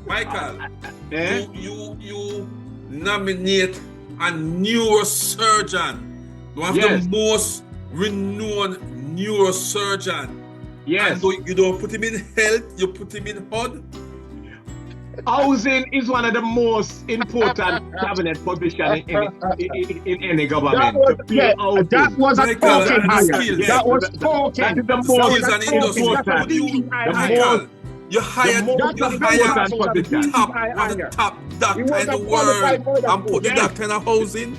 Michael, you nominate a neurosurgeon, one of the most renowned neurosurgeon.
Yes.
And you don't put him in health, you put him in HUD.
Housing is one of the most important cabinet positions in any government.
That was a token hire. That was token.
That is the most
Michael, you hired the top doctor in the world and put the doctor in a housing.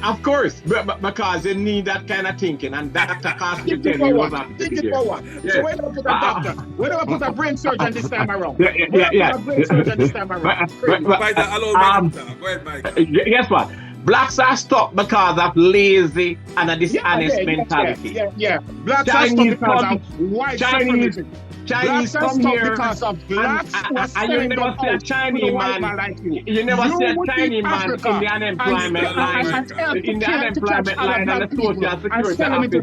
Of course, because they need that kind of thinking, and Dr. Carson
Think it forward. So where do I put a doctor? Where do I put a brain surgeon this time around? A brain surgeon this time around.
Guess what? Blacks are stuck because of lazy and a dishonest mentality.
Blacks are stuck because of white supremacy.
Chinese come here
because of blacks
and you never see a Chinese man like you. You never see a Chinese man in the unemployment line, in the unemployment line and the social security office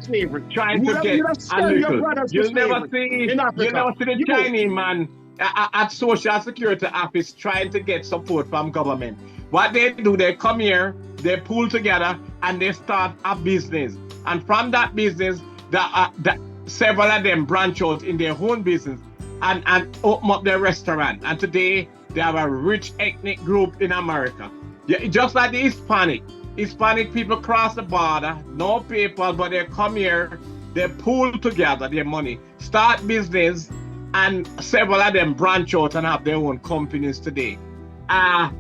trying to get a little. You never see the Chinese man at social security office trying to get support from government. What they do, they come here, they pull together and they start a business. And from that business, several of them branch out in their own business and open up their restaurant. And today, they have a rich ethnic group in America. Just like the Hispanic people cross the border, no paper, but they come here, they pool together their money, start business, and several of them branch out and have their own companies today. What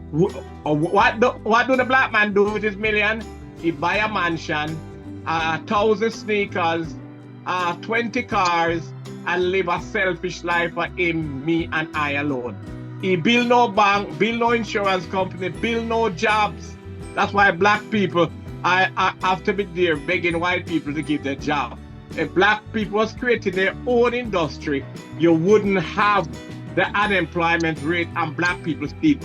do the black man do with his million? He buy a mansion, 1,000 sneakers, 20 cars, and live a selfish life for him, me, and I alone. He build no bank, build no insurance company, build no jobs. That's why black people I have to be there begging white people to give their job. If black people was creating their own industry, you wouldn't have the unemployment rate, and black people keep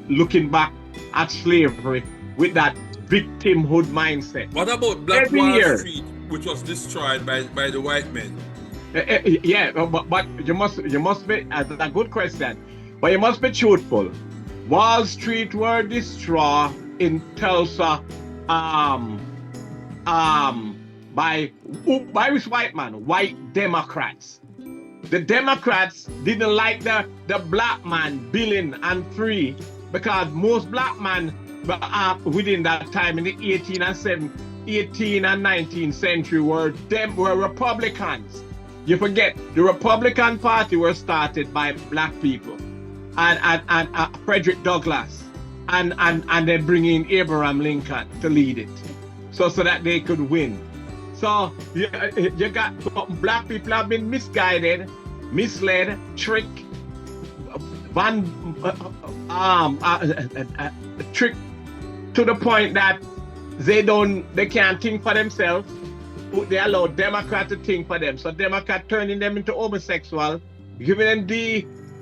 looking back at slavery with that victimhood mindset.
What about Black Wall Street, which was destroyed by the white men?
But you must be, that's a good question, but you must be truthful. Wall Street were destroyed in Tulsa by which white man? White Democrats. The Democrats didn't like the black man billing and free, because most black men within that time in the 18th and 19th century were Republicans. You forget, the Republican Party was started by black people and Frederick Douglass, and they bring in Abraham Lincoln to lead it, so that they could win. So you got black people have been misguided, misled, tricked, tricked to the point that they can't think for themselves. They allow Democrats to think for them. So Democrats turning them into homosexual, giving them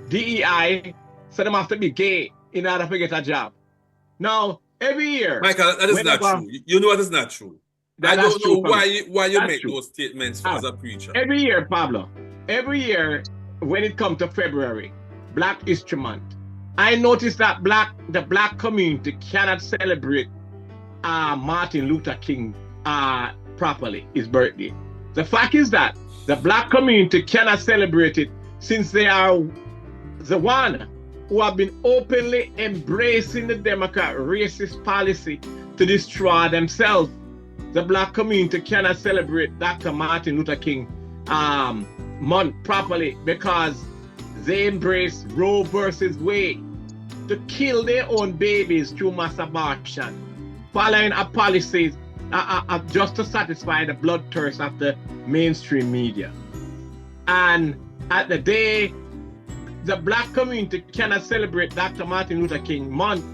DEI, so they have to be gay in order to get a job. Now, every year...
Michael, that is not true. You know that is not true. I don't know why you make those statements as a preacher.
Every year, Pablo, when it comes to February, Black History Month, I noticed that the black community cannot celebrate Martin Luther King properly, his birthday. The fact is that the black community cannot celebrate it, since they are the one who have been openly embracing the Democrat racist policy to destroy themselves. The black community cannot celebrate Dr. Martin Luther King month properly, because they embrace Roe versus Wade to kill their own babies through mass abortion, following a policy just to satisfy the bloodthirst of the mainstream media. And at the day, the black community cannot celebrate Dr. Martin Luther King month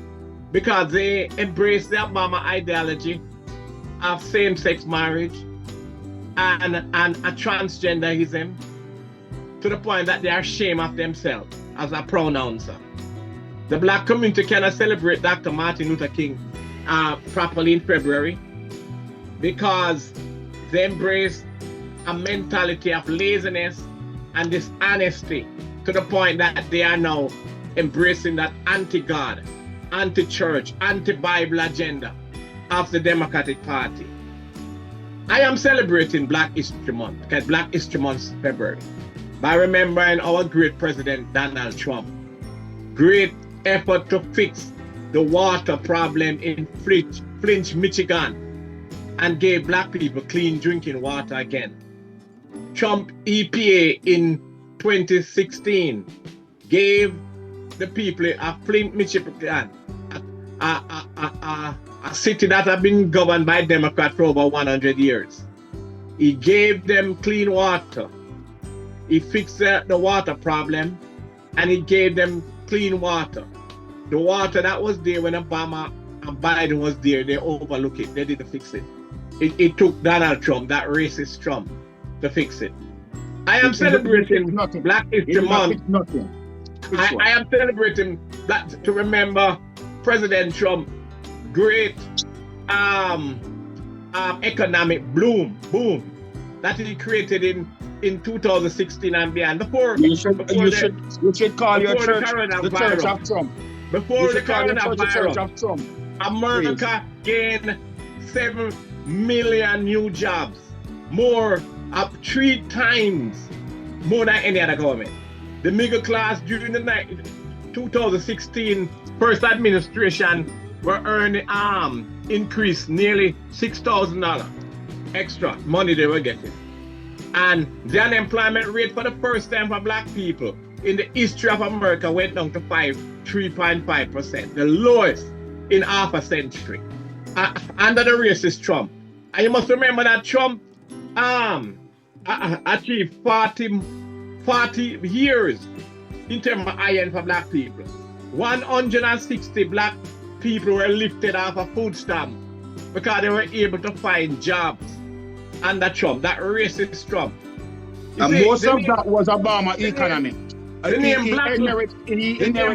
because they embrace the Obama ideology of same-sex marriage and a transgenderism to the point that they are ashamed of themselves as a pronouncer. The black community cannot celebrate Dr. Martin Luther King properly in February because they embrace a mentality of laziness and dishonesty to the point that they are now embracing that anti-God, anti-church, anti-Bible agenda of the Democratic Party. I am celebrating Black History Month, because Black History Month is February, by remembering our great President Donald Trump. Great effort to fix the water problem in Flint, Michigan, and gave black people clean drinking water again. Trump EPA in 2016 gave the people of Flint, Michigan, a city that had been governed by Democrats for over 100 years. He gave them clean water. He fixed the water problem, and he gave them clean water. The water that was there when Obama and Biden was there, they overlooked it. They didn't fix it. It took Donald Trump, that racist Trump, to fix it. I am celebrating Black History Month. I am celebrating that to remember President Trump great economic boom that he created in 2016 and beyond.
You should call your church the Church of Trump.
Before the coronavirus, America gained 7 million new jobs, more up 3 times more than any other government. The middle class during the 2016 first administration were earning increased nearly $6,000 extra money they were getting. And the unemployment rate for the first time for black people in the history of America went down to 3.5%, the lowest in half a century, under the racist Trump. And you must remember that Trump achieved 40 years in terms of iron for black people. 160 black people were lifted off a food stamp because they were able to find jobs under Trump, that racist Trump.
And most of that was Obama economy.
The name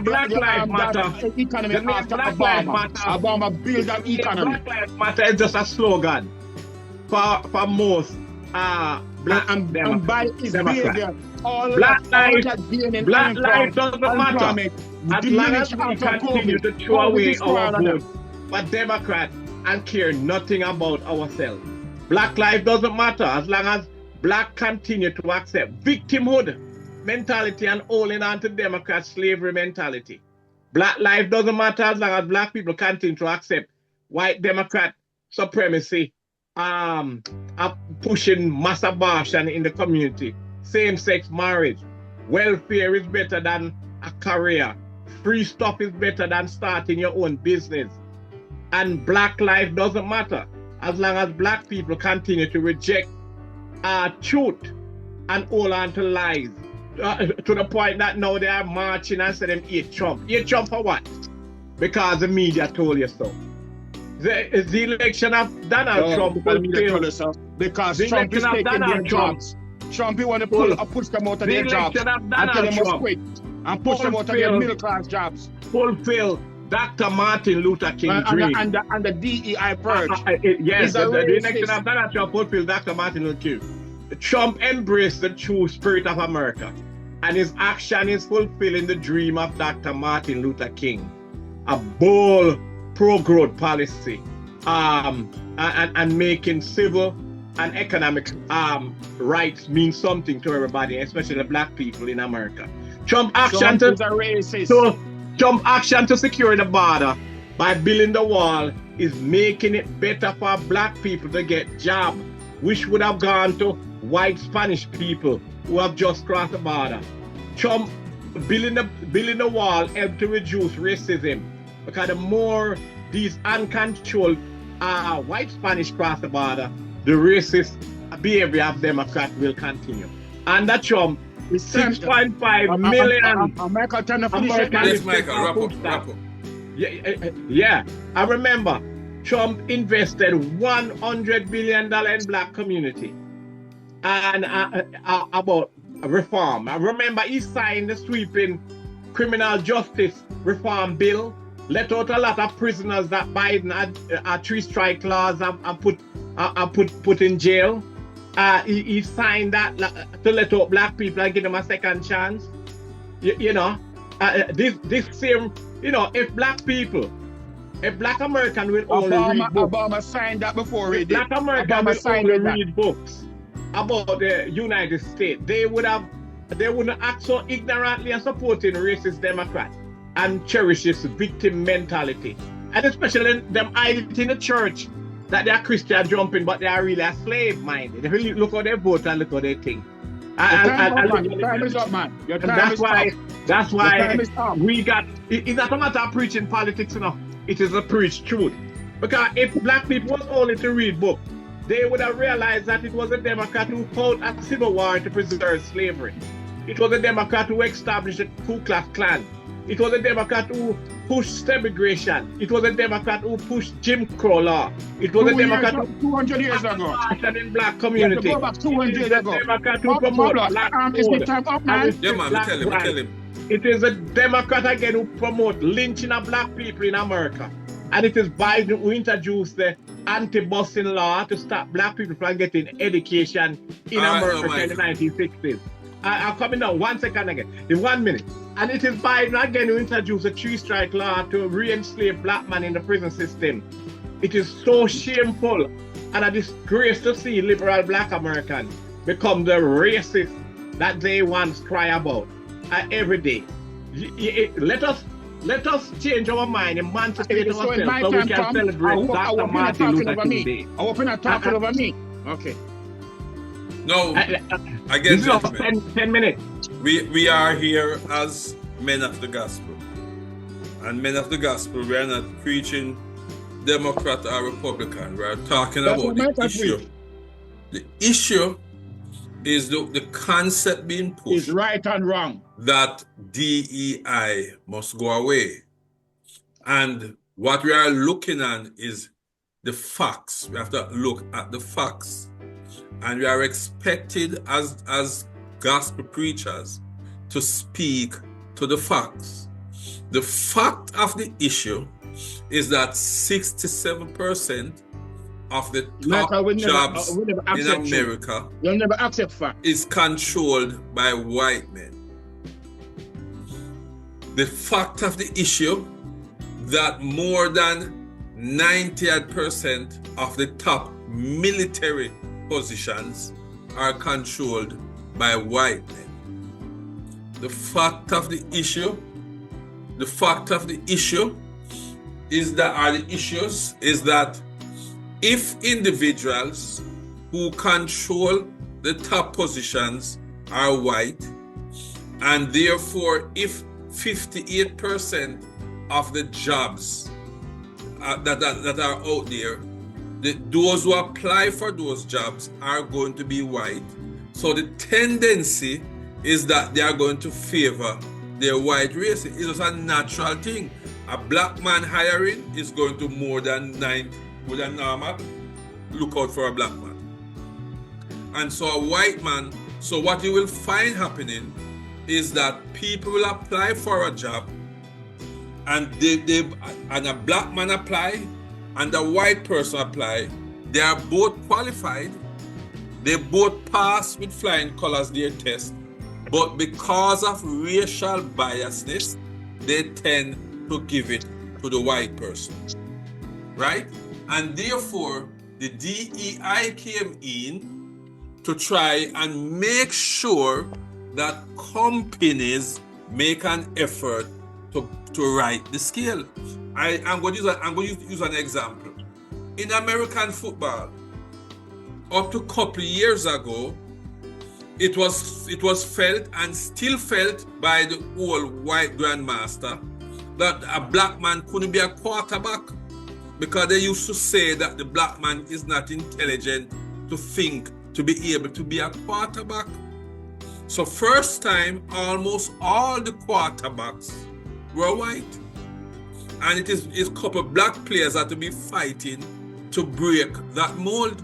Black Lives Matter.
Economy after Obama. Obama built that economy.
Black Lives Matter is just a slogan for most black
and by his behavior, all
Black lives doesn't matter. As long as we continue to throw away our vote for Democrats and care nothing about ourselves. Black life doesn't matter as long as black continue to accept victimhood mentality and holding on to Democrat slavery mentality. Black life doesn't matter as long as black people continue to accept white Democrat supremacy, pushing mass abortion in the community, same-sex marriage. Welfare is better than a career. Free stuff is better than starting your own business. And black life doesn't matter as long as black people continue to reject truth and hold on to lies. To the point that now they are marching and saying them hate Trump. Hate Trump for what? Because the media told you so. The election of Donald Trump fulfilled.
Because Trump is taking their jobs. Trump, he want to push them out of their jobs and tell them to quit and push them out of their middle class jobs.
Fulfill Dr. Martin Luther King dream.
And the DEI purge.
Yes, the election of Donald Trump fulfilled Dr. Martin Luther King. Trump embraced the true spirit of America, and his action is fulfilling the dream of Dr. Martin Luther King. A bold pro-growth policy and making civil and economic rights mean something to everybody, especially the black people in America. Trump action to secure the border by building the wall is making it better for black people to get jobs, which would have gone to white Spanish people who have just crossed the border. Trump building the wall helped to reduce racism because the more these uncontrolled white Spanish cross the border, the racist behavior of Democrats will continue. Under Trump, 6.5 million Americans.
Wrap up.
Yeah, I remember Trump invested $100 billion in black community and about reform. I remember he signed the sweeping criminal justice reform bill, let out a lot of prisoners that Biden had 3-strike laws have put in jail. He signed that to let out black people and give them a second chance. This same, if black American will only read books.
Obama signed that before
if black American will only read books about the United States, they wouldn't act so ignorantly and supporting racist Democrats and cherish this victim mentality. And especially them hide it in the church that they're Christian jumping, but they are really a slave minded. They really look how they vote and look how they think.
Your time is up, man. Your time is up.
That's why we got. It's not a matter of preaching politics enough. It is a preach truth. Because if black people was only to read books, they would have realized that it was a Democrat who fought a civil war to preserve slavery. It was a Democrat who established the Ku Klux Klan. It was a Democrat who pushed segregation. It was a Democrat who pushed Jim Crow law. It was a Democrat who
200 years ago.
In black community.
Go back 200 years ago.
Democrat who promoted black code.
Tell him.
It is a Democrat again who promote lynching of black people in America. And it is Biden who introduced the anti-busing law to stop black people from getting education in America in the 1960s. I'm coming down 1 second again, in 1 minute. And it is Biden again who introduced a 3-strike law to re-enslave black men in the prison system. It is so shameful and a disgrace to see liberal black Americans become the racist that they once cry about every day. Let us change our mind and emancipate ourselves so we can celebrate Dr. Martin Luther King Day.
I hope you're not talking over me. Okay.
No, again,
this is 10 minutes.
We are here as men of the gospel. And men of the gospel, we are not preaching Democrat or Republican. We are talking about the issue. The issue is the concept being pushed.
Is right and wrong.
That DEI must go away. And what we are looking at is the facts. We have to look at the facts. And we are expected as gospel preachers to speak to the facts. The fact of the issue is that 67% of the top jobs in America is controlled by white men. The fact of the issue that more than 90% of the top military positions are controlled by white men. The fact of the issue is that if individuals who control the top positions are white, and therefore if 58% of the jobs that are out there, those who apply for those jobs are going to be white. So the tendency is that they are going to favor their white race. It is a natural thing. A black man hiring is going to more than normal look out for a black man. And so a white man, so what you will find happening is that people will apply for a job and and a black man apply and a white person apply. They are both qualified. They both pass with flying colors their test. But because of racial biasness, they tend to give it to the white person. Right? And therefore, the DEI came in to try and make sure that companies make an effort to right the scale. I'm going to use an example. In American football, up to a couple of years ago, it was felt and still felt by the old white grandmaster that a black man couldn't be a quarterback because they used to say that the black man is not intelligent to think to be able to be a quarterback. So first time, almost all the quarterbacks were white. And it is a couple of black players that to be fighting to break that mold.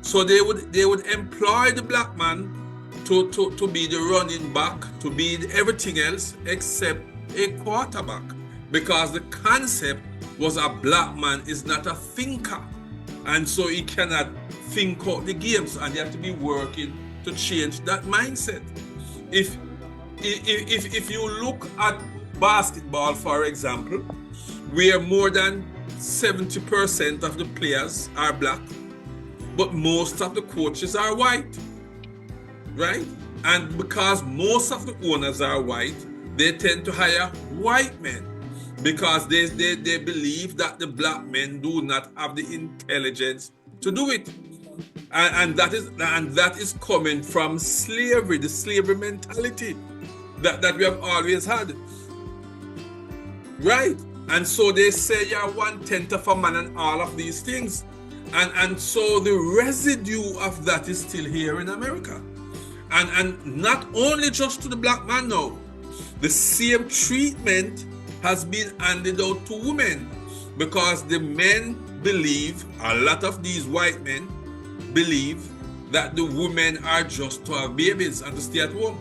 So they would employ the black man to be the running back, to be everything else except a quarterback. Because the concept was a black man is not a thinker. And so he cannot think out the games, and you have to be working to change that mindset. If you look at basketball, for example, where more than 70% of the players are black, but most of the coaches are white, right? And because most of the owners are white, they tend to hire white men because they believe that the black men do not have the intelligence to do it. And that is coming from slavery, the slavery mentality that we have always had, right? And so they say you're 1/10 of a man and all of these things. And so the residue of that is still here in America. And not only just to the black man now, the same treatment has been handed out to women, because the men believe, a lot of these white men believe, that the women are just to have babies and to stay at home.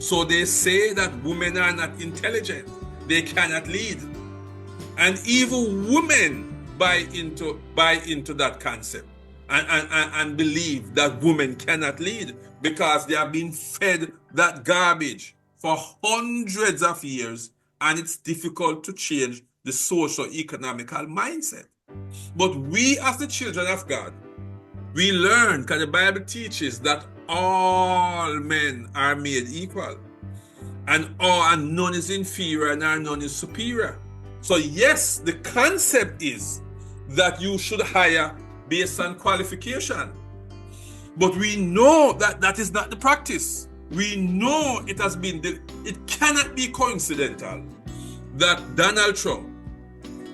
So they say that women are not intelligent, they cannot lead. And even women buy into that concept and believe that women cannot lead, because they have been fed that garbage for hundreds of years, and it's difficult to change the socio-economical mindset. But we, as the children of God, we learn, because the Bible teaches that all men are made equal, and none is inferior and none is superior. So yes, the concept is that you should hire based on qualification, but we know that that is not the practice. We know it has been, it cannot be coincidental that Donald Trump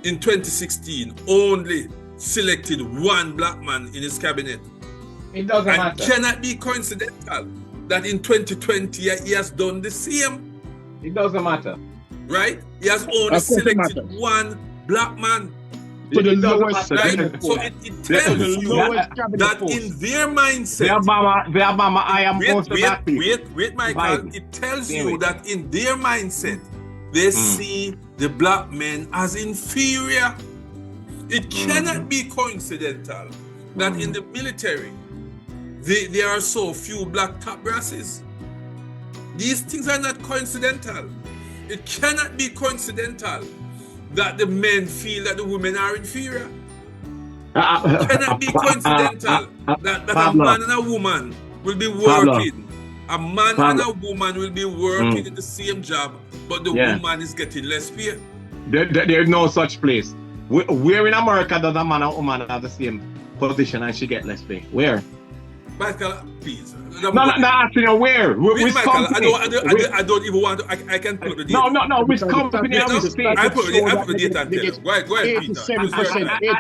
in 2016 only selected one black man in his cabinet.
It doesn't matter.
It cannot be coincidental that in 2020 he has done the same.
It doesn't matter.
Right? He has only selected one black man.
To the lowest,
right? So it tells you that in their mindset, wait, Michael, it tells you that in their mindset, they see the black men as inferior. It cannot be coincidental that in the military, there are so few black top brasses. These things are not coincidental. It cannot be coincidental that the men feel that the women are inferior. It cannot be coincidental that a man and a woman will be working. A man and a woman will be working in the same job, but the woman is getting less pay.
There's no such place. Where in America does a man and woman have the same position and she get less pay? Where?
Michael, please.
No, asking you where? Which
Michael,
company?
I don't even want to. I can put the data.
No. Which company?
I put the data and tell you. Go ahead, Peter.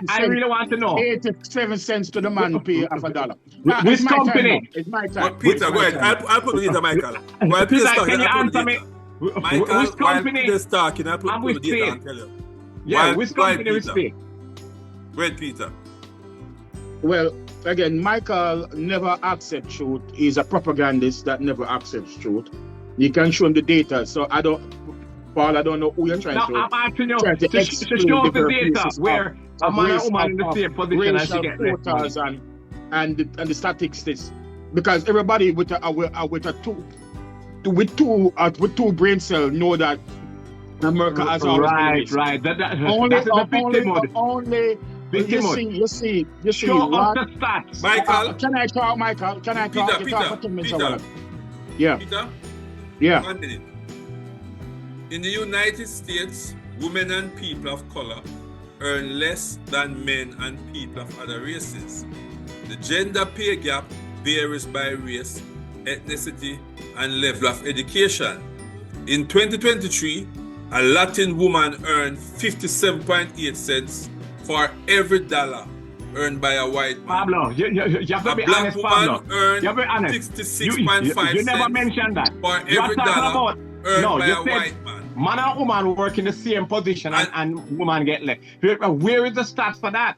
I really want to know.
87 cents to the man pay of $1.
Which company?
It's my time.
Peter, go ahead. I'll put the data, Michael. While
Peter,
Peter's talking,
can you
I'll put the
answer me?
data. Michael,
Which
while
company?
Peter's talking, I'll put the data and tell you.
Yeah, which company we speak?
Go ahead, Peter.
Well, again, Michael never accepts truth. He's a propagandist that never accepts truth. You can show him the data. So Paul, I don't know who you're trying to.
I'm asking you
to
show the data where a man and woman in the same position and she get less money.
And the statistics, because everybody with two brain cells know that America has always been
right. That's
only
the victim mode.
Only. You see.
Show us the stats.
Michael.
Can I talk, Michael? Can I talk?
Peter.
Yeah.
Peter?
Yeah.
1 minute. In the United States, women and people of color earn less than men and people of other races. The gender pay gap varies by race, ethnicity, and level of education. In 2023, a Latin woman earned 57.8 cents for every dollar earned by a white man.
Pablo, you have to be honest, Pablo.
Earned
you have to be honest.
66.5 cents.
You never mentioned that.
For every dollar earned by a white man.
Man and woman work in the same position and woman get less. Where is the stats for that?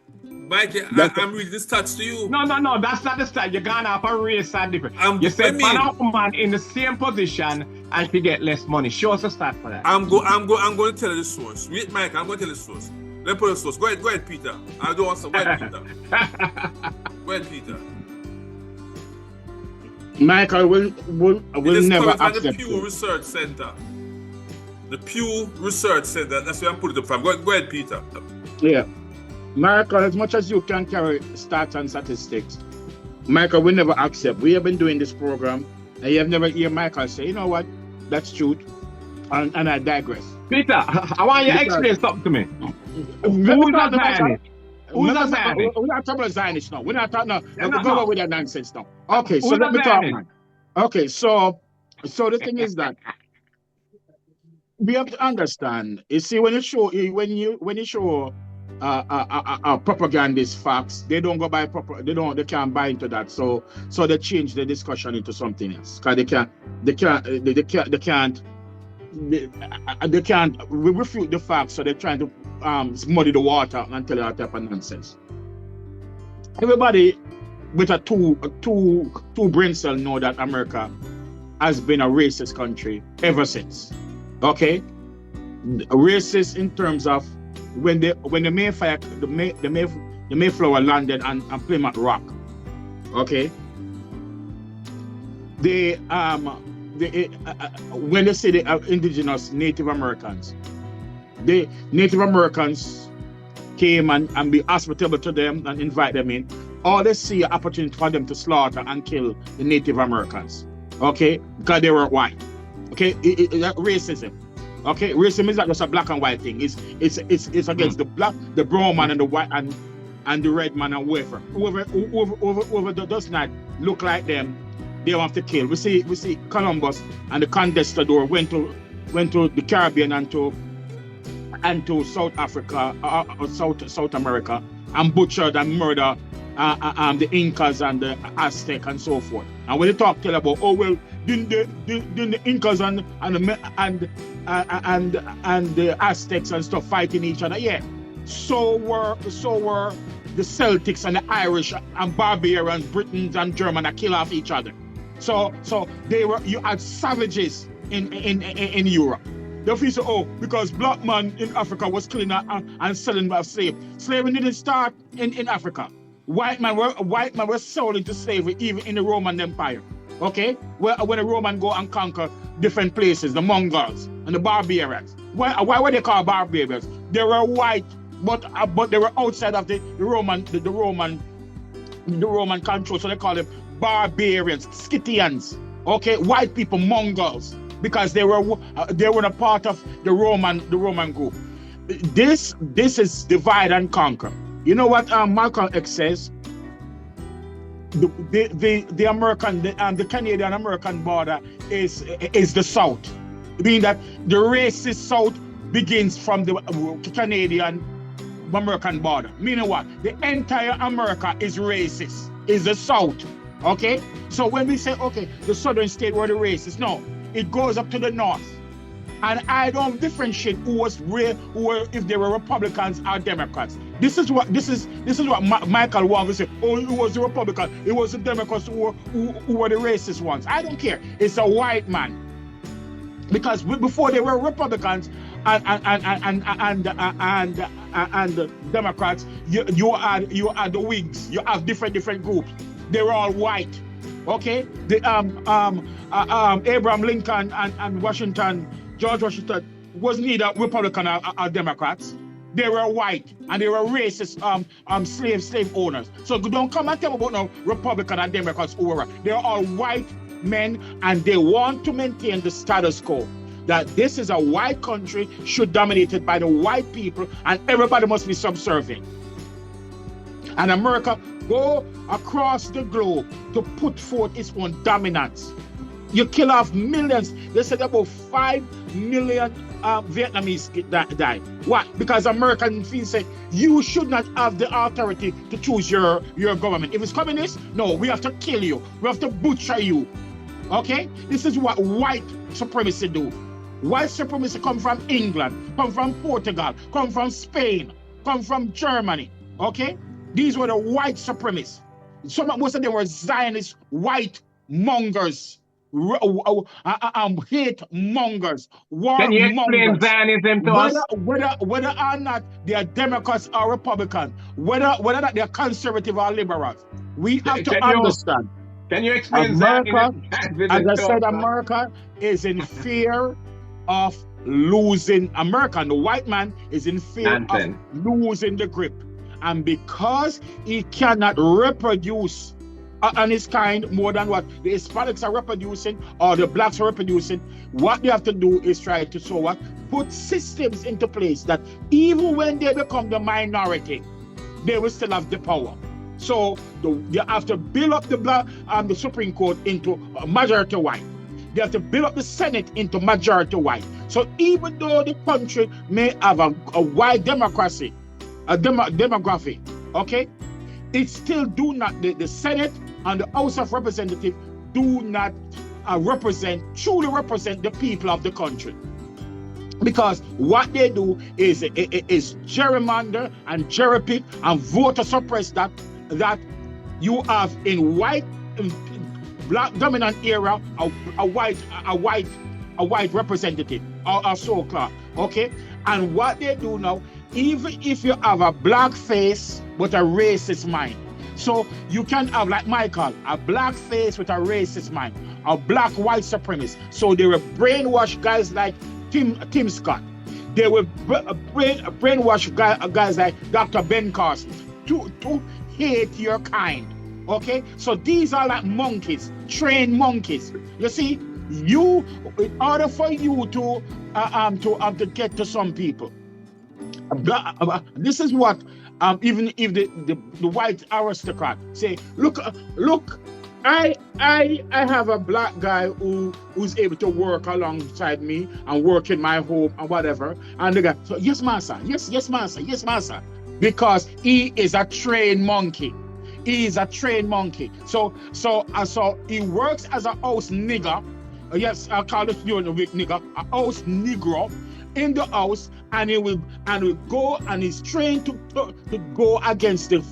Mikey, I'm reading the stats to you.
No, that's not the stat. You're gonna have a race and different. You
I
said
mean-
man and woman in the same position and she get less money. Show us a stat for that.
I'm going to tell you the source. Wait, Mike, I'm going to tell you the source. Let me put the source. Go ahead, Peter. I don't want to. Go ahead, Peter. Go ahead, Peter.
Michael will
It is
never
coming from the
accept
Pew
it.
Research Center. The Pew Research Center. That's where I'm putting it from. Go ahead, Peter.
Yeah. Michael, as much as you can carry stats and statistics, Michael will never accept. We have been doing this program, and you have never heard Michael say, you know what, that's truth, and I digress.
Peter, I want you to explain something to me. Who's a Zionist? Who's a Zionist?
We're not talking about Zionists now. We're not talking now.
Yeah,
Go
no.
with that nonsense now. Okay, so
Who's
let
a
me talk,
Zionist?
man. Okay, so the thing is that we have to understand. You see, when you show propagandist facts, they don't go by they can't buy into that. So they change the discussion into something else because they can't refute the facts. So they're trying to muddy the water and tell you that type of nonsense. Everybody with a two brain cell know that America has been a racist country ever since. Okay, racist in terms of when the Mayflower landed and Plymouth Rock. Okay, when they say the indigenous Native Americans, the Native Americans came and be hospitable to them and invite them in. All they see an opportunity for them to slaughter and kill the Native Americans. Okay, because they were white. Okay, racism. Okay, racism is not just a black and white thing. It's against the black, the brown man and the white and the red man and whoever does not look like them, they have to kill. We see Columbus and the conquistador went to the Caribbean and to South Africa, South America, and butchered and murdered the Incas and the Aztec and so forth. And when they tell about, oh well, didn't the Incas and the Aztecs and stuff fighting each other? Yeah. So were the Celtics and the Irish and barbarians, Britons and Germans that kill off each other. So you had savages in Europe. They say, oh, because black man in Africa was killing and selling slaves. Slavery didn't start in Africa. White man were sold into slavery even in the Roman Empire. Okay, when the Romans go and conquer different places, the Mongols and the barbarians. Why were they called barbarians? They were white, but they were outside of the Roman control, so they call them barbarians, Scythians. Okay, white people, Mongols, because they were a part of the Roman group. This is divide and conquer. You know what Malcolm X says? The American, the Canadian American border is the South, meaning that the racist South begins from the Canadian American border. Meaning what? The entire America is racist, is the South. Okay, so when we say okay, the southern state were the racist, no, it goes up to the north. And I don't differentiate if they were Republicans or Democrats. This is what Michael wants to say. Oh, it was the Republicans, it was the Democrats who were the racist ones. I don't care. It's a white man. Because before they were Republicans and Democrats, you had the Whigs. You have different groups. They were all white. Okay, the Abraham Lincoln and George Washington was neither Republican or Democrats. They were white and they were racist slave owners. So don't come and tell me about no Republican and Democrats who were. They're all white men and they want to maintain the status quo. That this is a white country, should dominated by the white people, and everybody must be subservient. And America go across the globe to put forth its own dominance. You kill off millions. They said about 5 million Vietnamese died. Why? Because American feel say you should not have the authority to choose your government. If it's communist, no, we have to kill you. We have to butcher you. Okay? This is what white supremacy do. White supremacy come from England, come from Portugal, come from Spain, come from Germany. Okay? These were the white supremacists. Most of them were Zionist white mongers, hate mongers, war
Can you explain
mongers.
Zionism to us?
Whether or not they are Democrats or Republicans, whether or not they are conservative or liberals, we have to understand.
Can you explain
America,
Zionism?
as I said, America is in fear of losing. America, and the white man is in fear of losing the grip. And because he cannot reproduce on his kind more than what the Hispanics are reproducing or the blacks are reproducing, what they have to do is try to put systems into place that even when they become the minority, they will still have the power. So they have to build up the Supreme Court into majority white. They have to build up the Senate into majority white. So even though the country may have a white democracy, demographic, okay, it still do not, the Senate and the House of Representatives do not truly represent the people of the country. Because what they do is gerrymander and cherry pick and voter suppress that you have in black dominant era a white representative or so-called, okay? And what they do now, even if you have a black face but a racist mind, so you can have, like Michael, a black face with a racist mind, a black white supremacist. So they will brainwash guys like Tim Scott. They will brainwash guys like Dr. Ben Carson to hate your kind. Okay, so these are like monkeys, trained monkeys. You see, in order for you to get to some people, this is what even if the white aristocrat say, look, I have a black guy who's able to work alongside me and work in my home and whatever, and the guy, so yes master, yes master, because he is a trained monkey. He is a trained monkey. So he works as a house nigger. Yes, I call it nigger, a house negro in the house, and he will go, and he's trained to go against the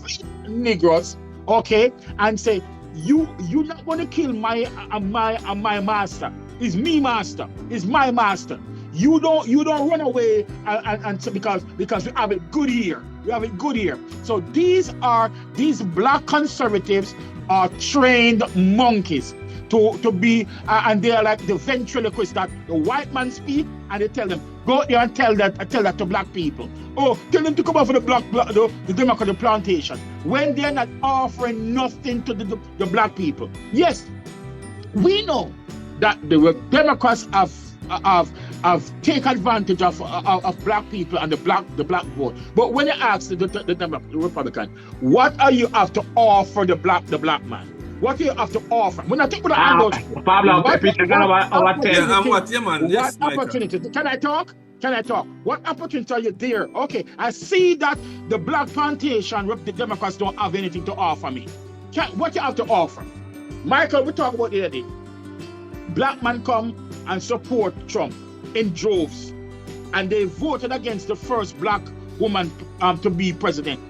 Negroes, okay, and say, you're not going to kill my master. It's me master. It's my master. You don't run away and so because we have it good here. We have it good here. So these black conservatives are trained monkeys to be and they are like the ventriloquists that the white man speak, and they tell them, go out there and tell that to black people. Oh, tell them to come out for the Democratic plantation, when they're not offering nothing to the black people. Yes, we know that the Democrats have taken advantage of black people and the black vote. But when you ask the Republican, what are you have to offer the black man? What do you have to offer? When I talk about
Pablo,
what opportunity? Can I talk? What opportunity are you there? Okay, I see that the black plantation, the Democrats don't have anything to offer me. What you have to offer? Michael, we talk about the other day. Black man come and support Trump in droves, and they voted against the first black woman to be president.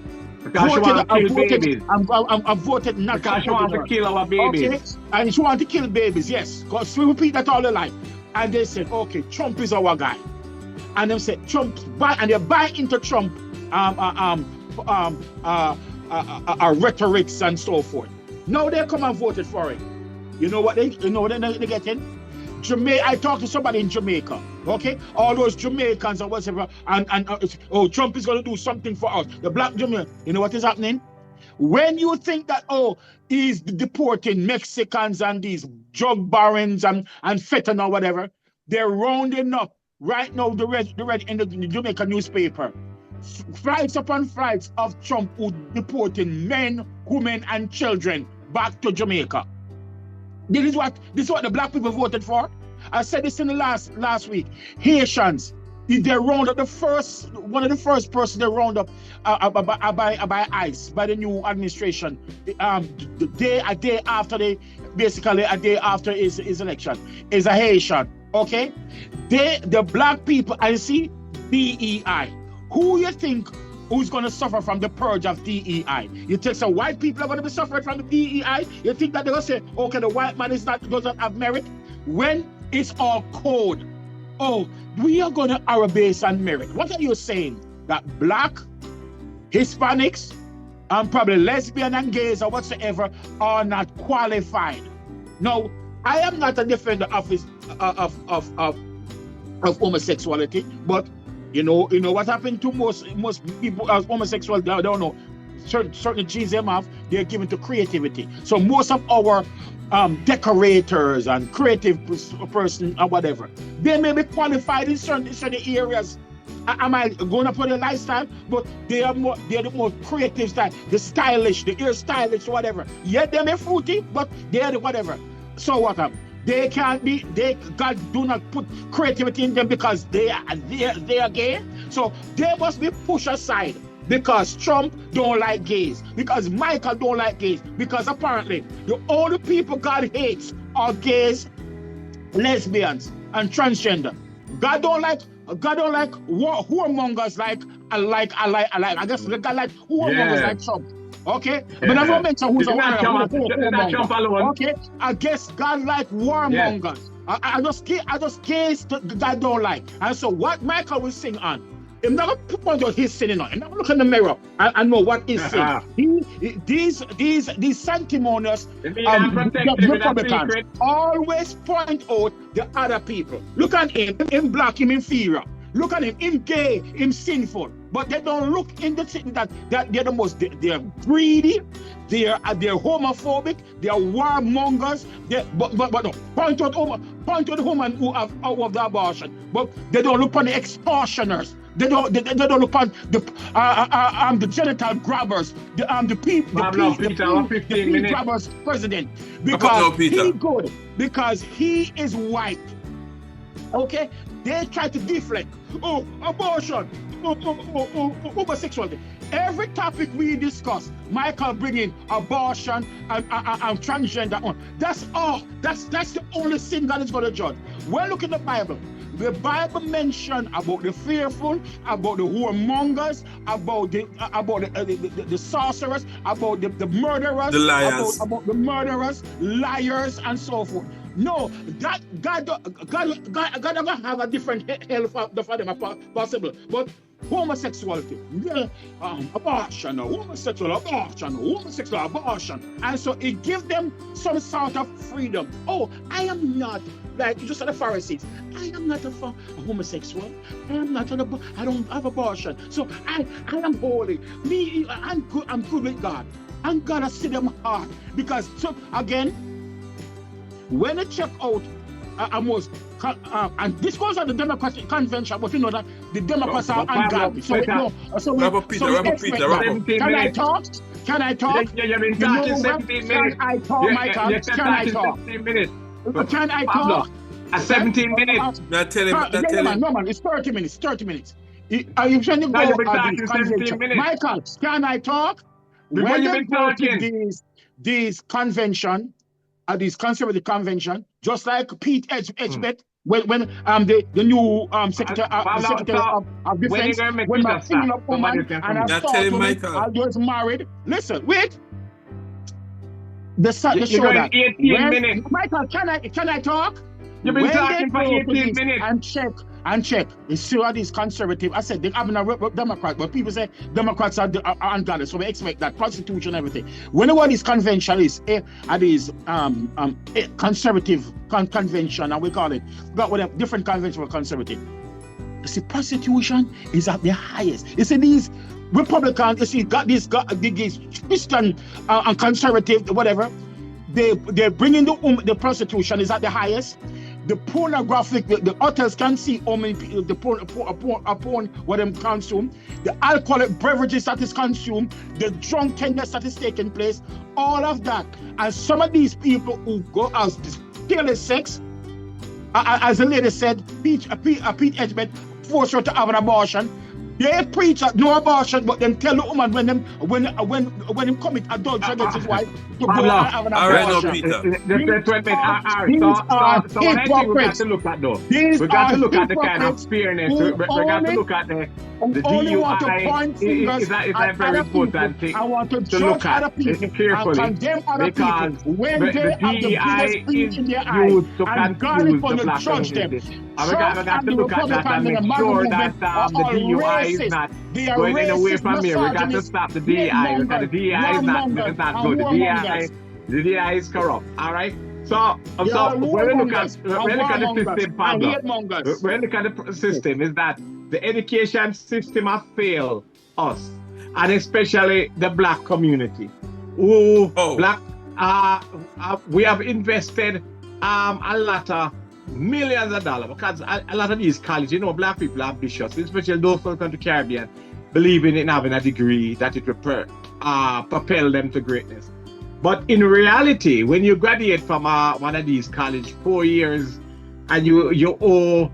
Because she want to kill babies.
I voted not
because she want to kill our babies.
Okay? And she want to kill babies, yes. Because we repeat that all the time. And they said, okay, Trump is our guy. And they said and they buy into Trump rhetorics and so forth. Now they come and voted for it. You know what they get in? I talked to somebody in Jamaica, okay? All those Jamaicans or whatever, and Trump is going to do something for us. The black Jamaican, you know what is happening? When you think that, he's deporting Mexicans and these drug barons and fentanyl, whatever, they're rounding up right now the red in the Jamaica newspaper. Flights upon flights of Trump who deporting men, women, and children back to Jamaica. This is what the black people voted for. I said this in the last week. Haitians, they round up one of the first person they round up by ICE, by the new administration. A day after his election is a Haitian. Okay, the black people, I see DEI. Who you think who's going to suffer from the purge of DEI? You think some white people are going to be suffering from the DEI? You think that they're going to say, okay, the white man doesn't have merit? When it's all code, oh, we are going to our base on merit. What are you saying? That black, Hispanics, and probably lesbian and gays or whatsoever are not qualified? No, I am not a defender of homosexuality, but you know what happened to most people as homosexual? They don't know. Certain genes they have, they're given to creativity. So most of our decorators and creative person or whatever, they may be qualified in certain areas. Am I going to put a lifestyle? But they're the more creative style, the stylish, the ear stylish, whatever. Yeah, they may fruity, but they're the whatever. So what happened? They can't be. God do not put creativity in them because they are gay. So they must be pushed aside because Trump don't like gays, because Michael don't like gays, because apparently the only people God hates are gays, lesbians, and transgender. God don't like whoremongers like I guess the guy like whoremongers like Trump. Okay, but I don't mention who's a whoremonger. Okay, I guess God like warmongers. I just gays God don't like. And so what Michael will sing on, I'm not gonna put on his singing on. I'm not gonna look in the mirror and know what he's saying. These sanctimonious Republicans always point out the other people. Look at him black, him inferior. Look at him gay, him sinful. But they don't look in the thing that they're the most, they're greedy, they're homophobic, they're warmongers. But no, point out the woman who have the abortion. But they don't look on the extortioners. They don't look on the genital grabbers, the people grabbers president, because he's good, because he is white. Okay, they try to deflect. Oh, abortion, homosexuality. Every topic we discuss, Michael bringing abortion and transgender on. That's all. That's the only sin God is going to judge. When look in the Bible. The Bible mentioned about the fearful, about the whoremongers, about the sorcerers, about the murderers,
the liars,
about the murderers, liars, and so forth. No, that God doesn't have a different hell for them possible. But homosexuality, abortion, homosexual abortion. And so it gives them some sort of freedom. Oh, I am not like just like the Pharisees. I am not a homosexual. I don't have abortion. So I am holy. I'm good with God. And God has set them hard. Because so again, when they check out and this goes on the Democratic convention, but you know that the Democrats are ungodly. Can I talk? Can I talk?
Yeah, you've been talking 17 minutes.
Can I talk, Michael? Can I talk?
17 minutes.
Can I talk?
17 minutes.
No, man, it's 30 minutes. 30 minutes. Are you trying to go on this convention? Michael, can I talk? When you been talking these convention, these conservative convention, just like Pete Edgebet, when the new Secretary of Defense, when my picking up woman and I saw I was married. Listen, wait. The show that
18 minutes.
Michael, can I talk?
You've been talking for 18 minutes.
And check. You see all these conservative. I said they're having a Democrat, but people say Democrats are ungodly, so we expect that prostitution and everything. Whenever these convention is these conservative convention, and we call it, got whatever different convention for conservative. You see, prostitution is at the highest. You see these Republicans. You see, got these Christian and conservative, whatever. They're bringing the prostitution is at the highest. The pornographic, the hotels can see how many people, the porn, what them consume, the alcoholic beverages that is consumed, the drunkenness that is taking place, all of that. And some of these people who go as fearless sex, as the lady said, Pete Edgebet forced her to have an abortion. They preach no abortion, but them tell the woman when him commit adultery against his wife to go and have an
All right, now,
abortion.
Peter.
So one thing we got to look at though. We got to look at the kind of fairness. We got to look at the DEI is a very important thing to look at carefully, because the DEI is used to confuse the black community. And we got to look at that and make sure that the DEI is not going in away from here. We got to stop the DEI because the DEI is not good. The DEI is corrupt. All right. So when we look at the system, Pablo, when we look at the system, is that the education system has failed us, and especially the black community. We have invested a lot of millions of dollars, because a lot of these colleges, black people are ambitious, especially those from the Caribbean, believing in having a degree that it will propel them to greatness. But in reality, when you graduate from one of these colleges, 4 years, and you owe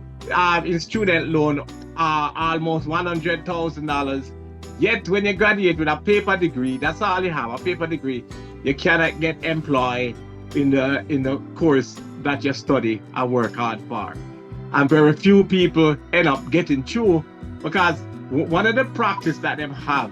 in student loan almost $100,000, yet when you graduate with a paper degree, that's all you have, a paper degree, you cannot get employed in the course that you study and work hard for. And very few people end up getting through, because one of the practice that they have,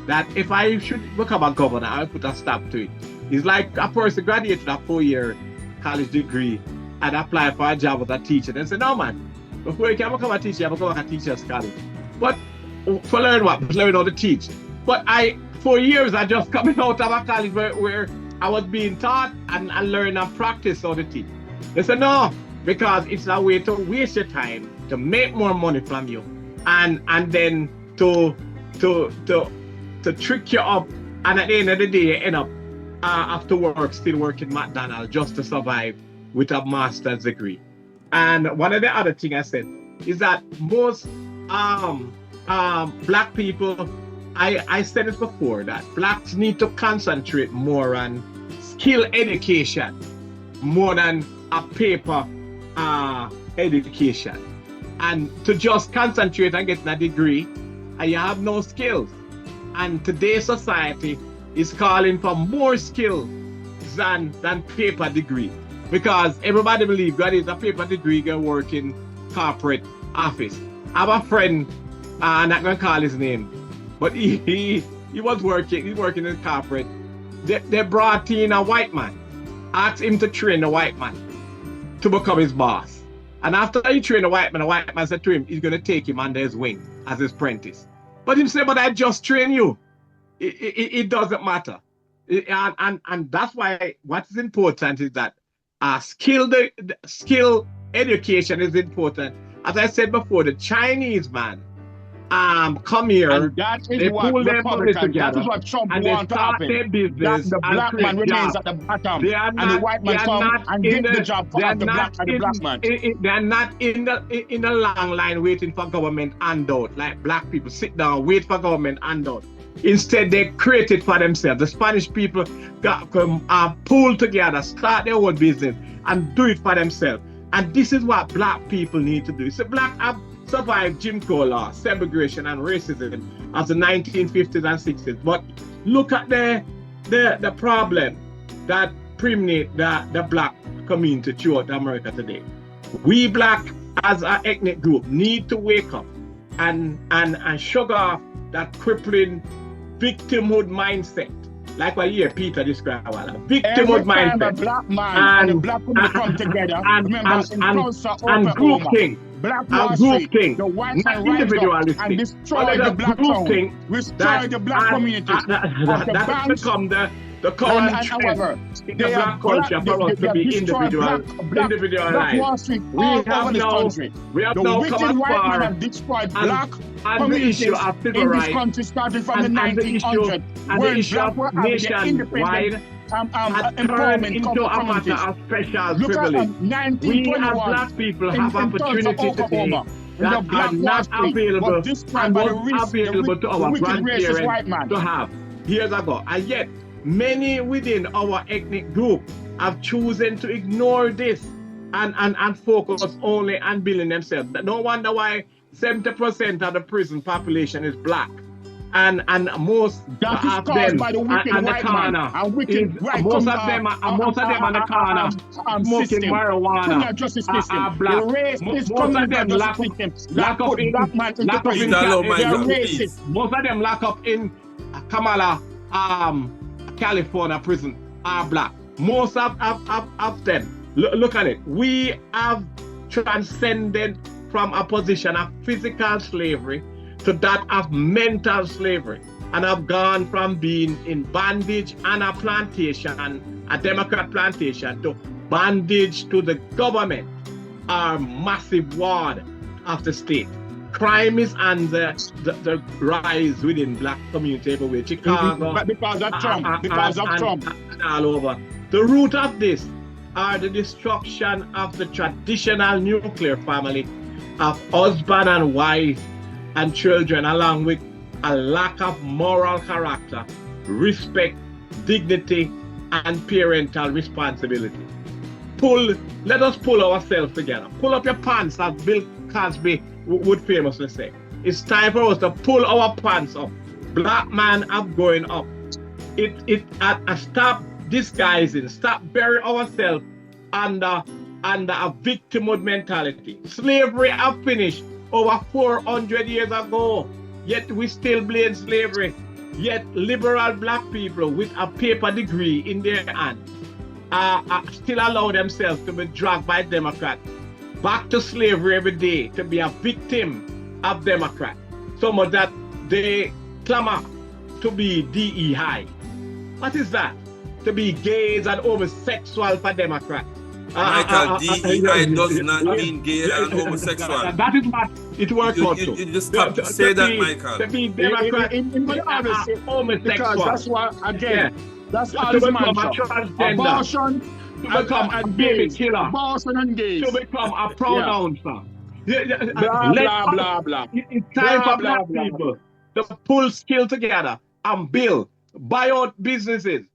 that if I should become a governor, I'll put a stop to it. It's like a person graduated a 4-year college degree and apply for a job as a teacher. They say, no man, before you can become a teacher, you become a teacher's college. But for learn what? Learn how to teach. But 4 years I just coming out of a college where I was being taught and learn and practice how to teach. They said no, because it's a way to waste your time, to make more money from you, and then to trick you up, and at the end of the day you end up after work still working McDonald's just to survive with a master's degree. And one of the other things I said is that most black people, I said it before, that blacks need to concentrate more on skill education more than a paper education. And to just concentrate on getting a degree and you have no skills. And today's society is calling for more skills than paper degree, because everybody believes that is a paper degree can work in corporate office. I have a friend, I'm not gonna call his name, but he was working in corporate. They brought in a white man, asked him to train the white man to become his boss. And after he trained the white man said to him, he's gonna take him under his wing as his apprentice. But he said, but I just train you. It doesn't matter. And that's why what is important is that skill education is important. As I said before, the Chinese man come here,
and that is
they
what
pull their money together,
that is what Trump
and they
wants to
start
happen.
their business,
that the black man remains
jobs.
at the bottom,
And
the white man comes and gets the job for the black man.
They are not in the long line waiting for government handout, like black people sit down, wait for government handout. Instead, they create it for themselves. The Spanish people pull together, start their own business, and do it for themselves. And this is what black people need to do. So black have survived Jim Crow law, segregation, and racism as the 1950s and 60s. But look at the problem that permeate the black community throughout America today. We black as an ethnic group need to wake up and shut off that crippling victimhood mindset. Like what you hear Peter describe, a victimhood mindset.
The black man and the black woman come together,
and group thing.
Black Wall Street, the white man rise up and destroy the black town, destroy the black community.
That become the current trend in the black culture for us to be individualized. We have now come as far
have destroyed black
and the issue of civil rights,
in this country started from the 1900s,
and the issue of nationwide
empowerment
into a matter of special privilege. We as black people have opportunity today that are not available and was available to our grandparents to have years ago. And yet, many within our ethnic group have chosen to ignore this and focus only on building themselves. No wonder why 70% of the prison population is black. And most
that is
of
caused
them
by the wicked
and the
white man.
corner
And wicked white
most of them on the corner smoking
system.
marijuana
Criminal justice system.
are black.
The racist
Most of them
criminal justice system that put black man into prison. They are racist.
Most of them lock up in Kamala, California prison are black. Most of them. Look at it. We have transcended from a position of physical slavery to that of mental slavery, and have gone from being in bondage on a plantation, a Democrat plantation, to bondage to the government, our massive ward of the state. Crime is on the rise within black community everywhere, Chicago,
but because of Trump,
and all over. The root of this are the destruction of the traditional nuclear family of husband and wife and children, along with a lack of moral character, respect, dignity, and parental responsibility. Let us pull ourselves together. Pull up your pants, as Bill Cosby would famously say. It's time for us to pull our pants up. Black man are going up. Stop disguising, stop burying ourselves under a victimhood mentality. Slavery have finished over 400 years ago, yet we still blame slavery. Yet liberal black people with a paper degree in their hand still allow themselves to be dragged by Democrats back to slavery every day, to be a victim of Democrats. So much that they clamor to be DEI. What is that? To be gays and homosexual for Democrats.
Michael, DEI does not mean gay and homosexual.
That is what it works out to.
You just stop to say that, Michael.
To be Democrat homosexual.
Because that's what, again, that's all
to
this
become
mantra.
a transgender.
Abortion,
To become a baby killer.
Abortion and gays.
To become a pronouncer.
Blah, blah, blah, blah.
It's time
Blah,
for
blah,
black
blah,
people to pull skill together and build, buy out businesses,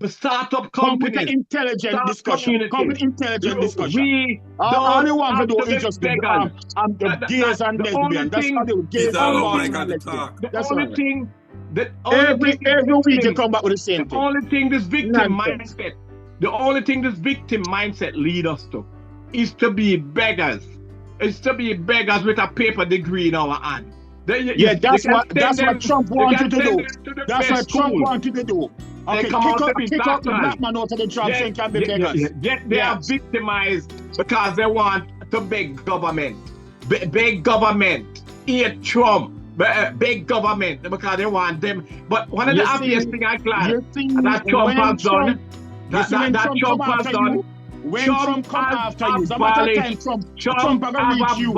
start up
Come with
companies.
an intelligent discussion. Come with intelligent discussion.
We
all they want to do
have
is just the gays and lesbians. That's how they would gays and lesbians. That's
only
all.
thing that
Every week you come back with the same thing.
only thing this victim mindset, the only thing this victim mindset lead us to is to be beggars. It's to be beggars with a paper degree in our hand.
That's what Trump wanted to do. That's what Trump wanted to do. Okay, kick out the black man out of the job so he can be beggars.
Yet they are victimized because they want to beg government. Beg government. Eat Trump. Beg government because they want them. But one of the obvious things I'm glad that Trump has done. That Trump has done.
When Trump comes after you, it's about time Trump are going to reach you.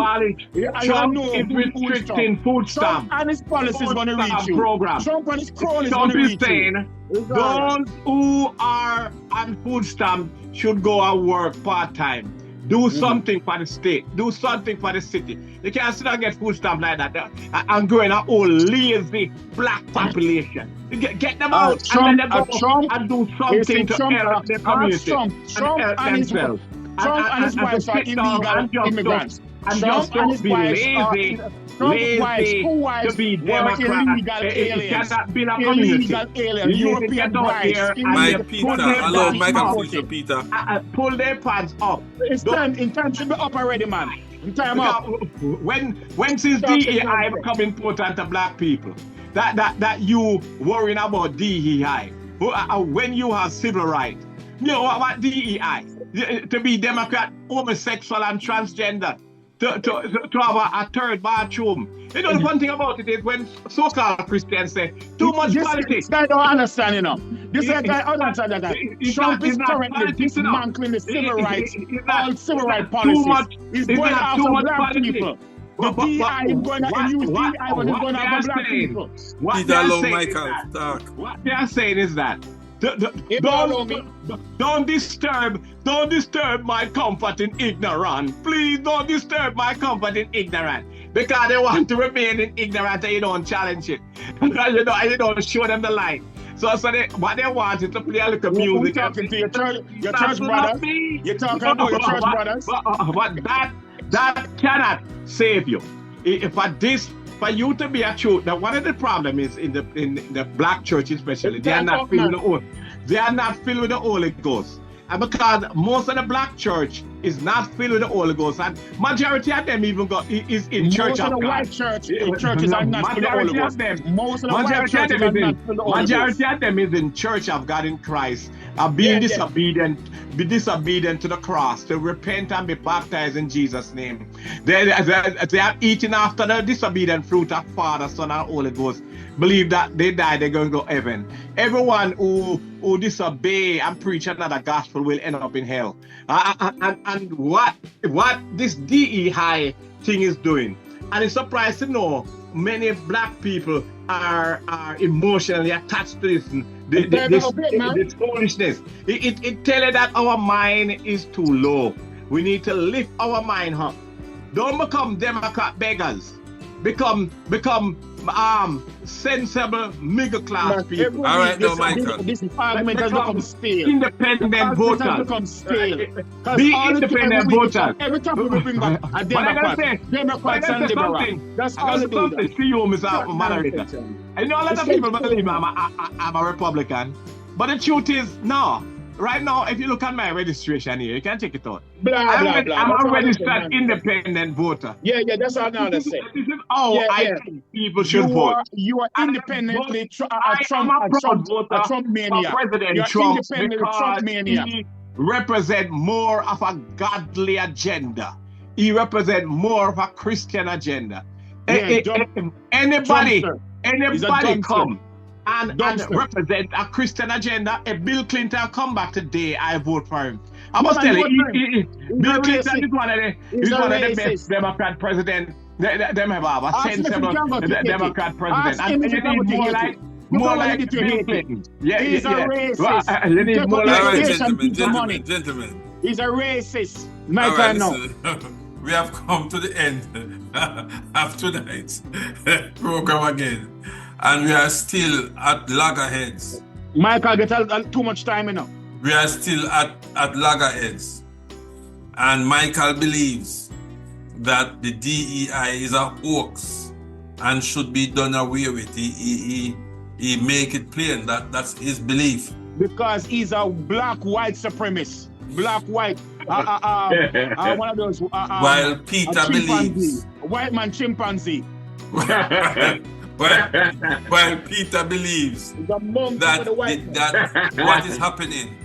Trump is restricting food stamp.
Trump and his policy is going to reach you.
Program.
Trump and his cronies is going to reach you.
Those who are on food stamp should go and work part-time. Do something for the state. Do something for the city. You can't sit and get food stamp like that and growing an old lazy black population. Get them out and let them go and do something to help their community.
Trump and his wife are illegal immigrants.
Trump and his wife lazy to be Democrat. It cannot be a community.
European wives.
Mike Peter, allow Michael Peter.
Pull their pants up.
It's time. In time should be up already, man. In time up.
When since DEI become important to black people, that you worrying about DEI, when you have civil rights, you know what DEI? To be Democrat, homosexual and transgender. To have a third bathroom. You know, the fun thing about it is when so-called Christians say too much politics.
This guy don't understand, you know. This guy understand that. Trump is currently dismantling the civil rights, all civil rights policies. He's going after black people. The DEI is going to use DEI when he's going after black people.
What they are saying is that don't disturb my comfort in ignorance. Please don't disturb my comfort in ignorance. Because they want to remain in ignorance and you don't challenge it. you don't show them the light. So what they want is to play a little music.
You're talking to your church brothers. You're talking about your church brothers.
But that cannot save you. for you to be a truth, now one of the problem is in the black church especially, they are not filled with the Holy Ghost. And because most of the black church is not filled with the Holy Ghost, and majority of them even is in church of God.
Most of the white churches are not filled with the Holy Ghost. Most of the white churches are not filled with the Holy Ghost.
Majority of them is in church of God in Christ, are being disobedient, be disobedient to the cross, to repent and be baptized in Jesus' name. They are eating after the disobedient fruit of Father, Son, and Holy Ghost. Believe that they die, they're going to go heaven. Everyone who disobey and preach another gospel will end up in hell. And what this DEI thing is doing, and it's surprised to know many black people are emotionally attached to this foolishness. It tells you that our mind is too low. We need to lift our mind up. Don't become Democrat beggars. Become sensible middle class people.
All right, no, Michael.
This argument has become stale.
Independent voters.
Has become stale.
Be independent voters.
Every time we bring back a Democrats and liberals. That's all it is.
See you, Mr. Moderator. I know a lot of people believe I'm a Republican, but the truth is, no. Right now, if you look at my registration here, you can check it out. I'm a registered independent voter.
Yeah, that's all I'm saying.
This is how I think people should vote.
You are independently Trump mania.
President Trump because he represents more of a godly agenda. He represents more of a Christian agenda. Anybody come and represent a Christian agenda. If Bill Clinton come back today, I vote for him. I must tell you, Bill Clinton is one of the best Democrat president. Them have a sensible Democrat president. And you need more like Bill Clinton.
He's a racist.
You need more
like gentlemen.
He's a racist. Michael, no.
We have come to the end of tonight's program again. And we are still at loggerheads.
Michael, get too much time enough.
We are still at loggerheads. And Michael believes that the DEI is a hoax and should be done away with. He make it plain that that's his belief.
Because he's a black-white supremacist. Black-white. One of those.
While Peter believes.
White man chimpanzee.
Well, Peter believes that what is happening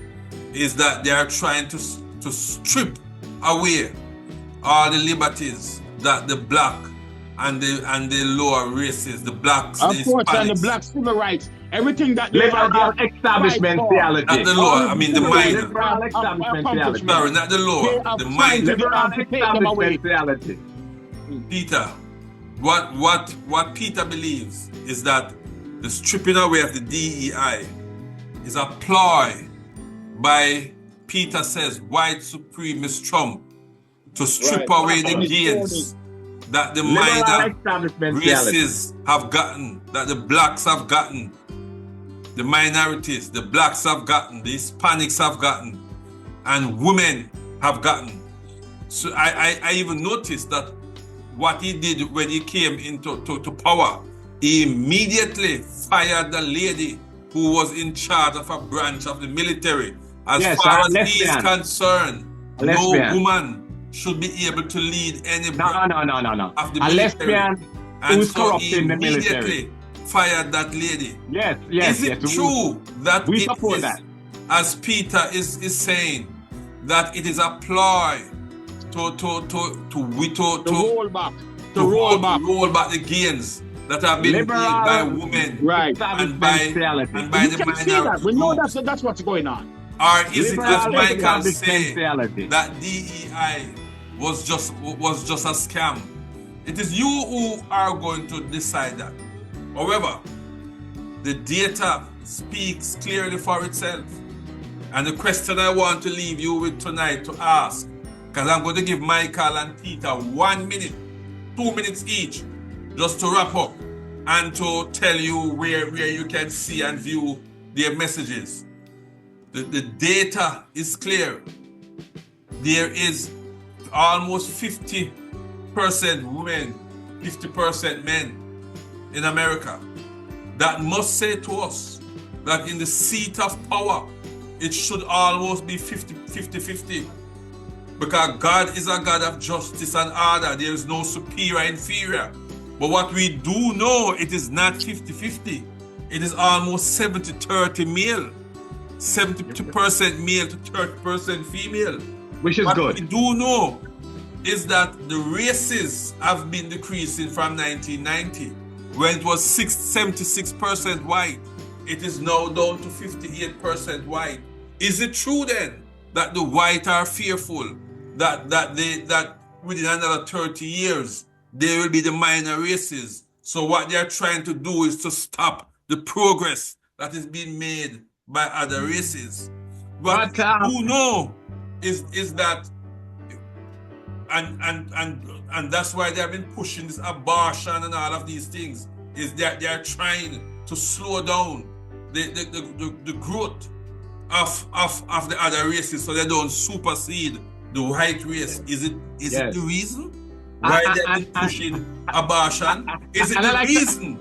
is that they are trying to strip away all the liberties that the black and the lower races, the blacks,
of
the
course,
Hispanics,
and the black civil rights, everything that
liberal establishment theology.
Not the lower, I mean the minor.
Liberal establishment theology.
Sorry, not the lower, the minor.
Liberal establishment theology.
Peter, what Peter believes is that the stripping away of the DEI is a ploy by, Peter says, white supremacist Trump to strip away the gains that the minor races have gotten, that the blacks have gotten, the minorities, the blacks have gotten, the Hispanics have gotten, and women have gotten. So I even noticed that what he did when he came into power, he immediately fired the lady who was in charge of a branch of the military. As far as he is concerned, no woman should be able to lead any branch of the military. And so he immediately fired that lady. Is it true that
we
it
support
is,
that?
as Peter is saying, that it is a ploy to roll back the gains that have been made by women,
right,
and by the minority.
We know that's what's going on.
Or is it, as Michael said, that DEI was just a scam? It is you who are going to decide that. However, the data speaks clearly for itself. And the question I want to leave you with tonight to ask, because I'm going to give Michael and Peter 1 minute, 2 minutes each, just to wrap up and to tell you where you can see and view their messages. The data is clear. There is almost 50% women 50% men in America, that must say to us that in the seat of power, it should almost be 50-50. Because God is a God of justice and order. There is no superior, inferior. But what we do know, it is not 50-50. It is almost 70-30 male. 70% male to 30% female.
Which is
what
good.
We do know is that the races have been decreasing from 1990, when it was 76% white. It is now down to 58% white. Is it true then that the white are fearful that within another 30 years they will be the minor races? So what they are trying to do is to stop the progress that is being made by other races. What we do know is that, and that's why they have been pushing this abortion and all of these things, is that they are trying to slow down the growth of the other races so they don't supersede the white race. Is it the reason why they've been pushing abortion? Is it the reason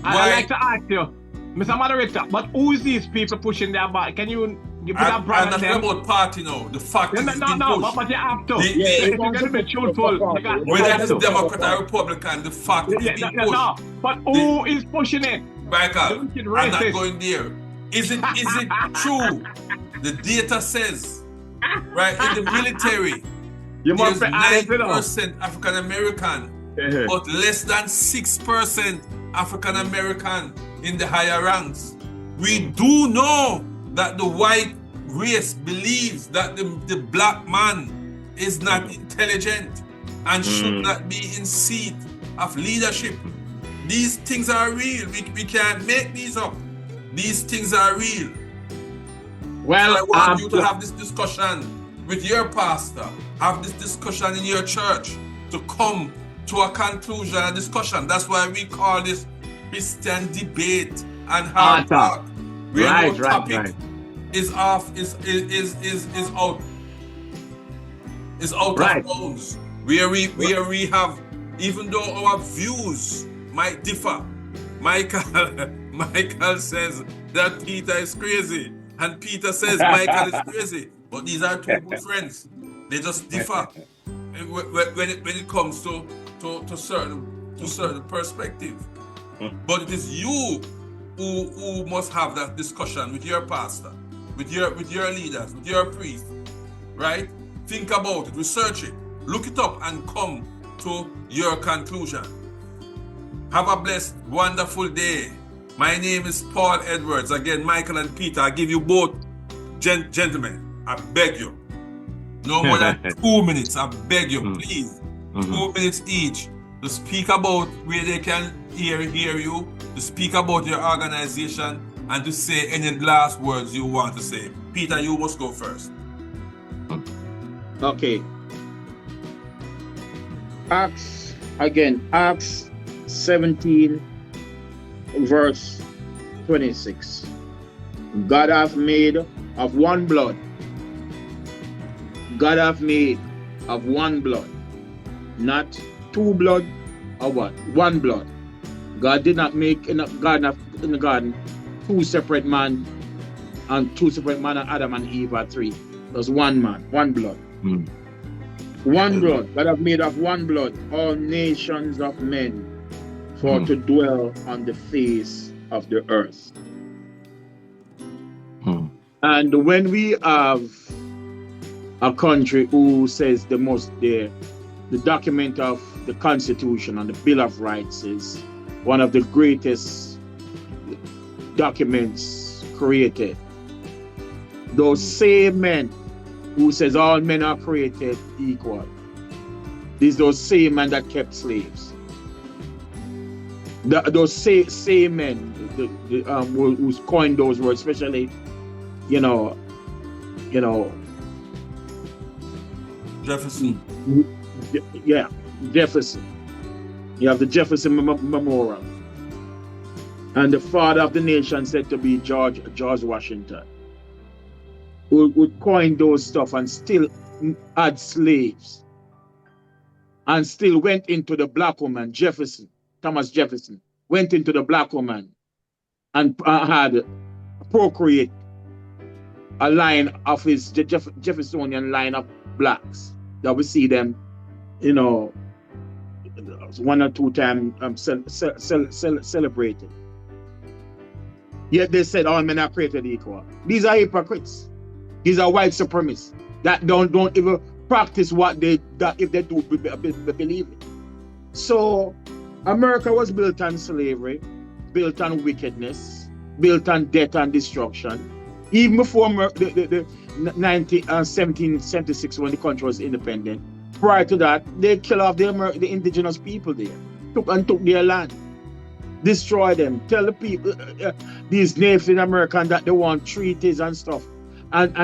why?
I'd like to ask you, Mr. Moderator, but who is these people pushing their abortion? Can you put that brand on them?
I'm not about party now. The fact is
no, but you have to. You're going to be truthful.
Whether it's Democrat or Republican, the fact is being pushed.
No, but who is pushing it?
Michael, I'm not going there. Is it true? The data says, right, in the military, there's 9% African American, but less than 6% African American in the higher ranks. We do know that the white race believes that the black man is not intelligent and should not be in seat of leadership. These things are real. We can't make these up. These things are real.
Well,
so I want you to have this discussion with your pastor. Have this discussion in your church to come to a conclusion and discussion. That's why we call this Christian debate and hard talk. Where no topic is out of bounds. Where we have, even though our views might differ, Michael says that Peter is crazy, and Peter says Michael is crazy. But these are two good friends. They just differ when it comes to certain perspective. But it is you who must have that discussion with your pastor, with your leaders, with your priest, right? Think about it, research it, look it up, and come to your conclusion. Have a blessed, wonderful day. My name is Paul Edwards. Again, Michael and Peter, I give you both, gentlemen, I beg you. No more than 2 minutes, I beg you, please. 2 minutes each to speak about where they can hear you, to speak about your organization, and to say any last words you want to say. Peter, you must go first.
Okay. Acts 17, verse 26. God hath made of one blood. God hath made of one blood. Not two blood or what? One blood. God did not make in the garden two separate man, and two separate man, and Adam and Eve are three. There's one man, one blood. One blood. God hath made of one blood all nations of men for to dwell on the face of the earth. And when we have a country who says the document of the Constitution and the Bill of Rights is one of the greatest documents created, those same men who says all men are created equal, these those same men that kept slaves. Those same men who coined those words, especially,
Jefferson.
Yeah, Jefferson. You have the Jefferson Memorial. And the father of the nation said to be George Washington, who would coin those stuff and still add slaves. and still went into the black woman, Thomas Jefferson, went into the black woman and had procreate a line of his Jeffersonian line of blacks that we see them, one or two times celebrated. Yet they said all men are created equal. These are hypocrites. These are white supremacists that don't even practice what if they do believe it. So America was built on slavery, built on wickedness, built on death and destruction. Even before 1776, when the country was independent, prior to that, they killed off the indigenous people there, took their land, destroyed them, tell the people, these Native Americans, that they want treaties and stuff. And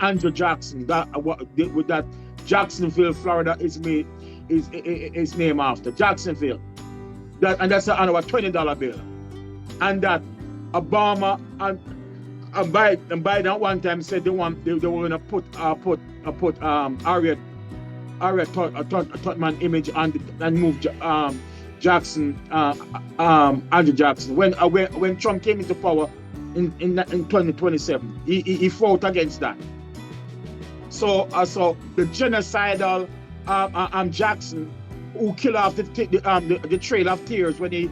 Andrew Jackson, with that Jacksonville, Florida, is named after Jacksonville. And that's on our $20 bill. And that Obama and Biden one time said they were going to put Harriet Tubman image and move Jackson, Andrew Jackson. When Trump came into power in 2027, he fought against that. So the genocidal Jackson, who killed off the Trail of Tears when he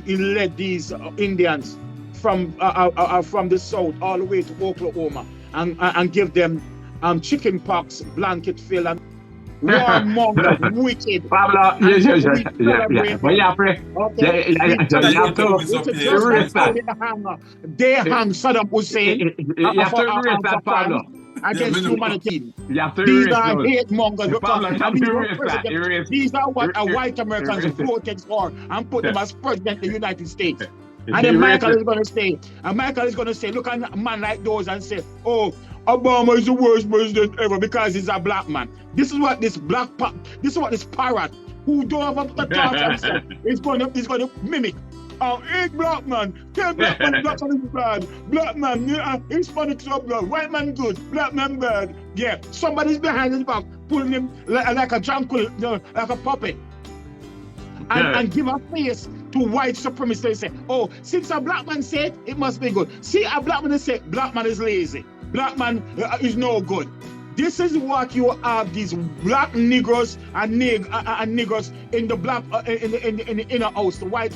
led these Indians from the south all the way to Oklahoma and give them chicken pox, blanket fill, and warmonger, wicked.
Pablo, yeah. But you have
they hang Saddam Hussein.
You have to erase that, Pablo.
Against humanity.
You have to
These
erase
are
those.
hate mongers.
Erase
These are what white Americans voted for and put them as president of the United States. And then Michael is going to say, look at a man like those and say, oh, Obama is the worst president ever because he's a black man. This is what this parrot who don't have a thought himself is going to mimic. Hey, black man, tell black man is bad. Black man, Hispanics are bad. White man good, black man bad. Yeah, somebody's behind his back, pulling him like a tranquil, like a puppet. And give a face to white supremacists. They say, oh, since a black man said it must be good. See, a black man say black man is lazy. Black man is no good. This is what you have, these black Negroes and Negroes in the black in the inner house, the black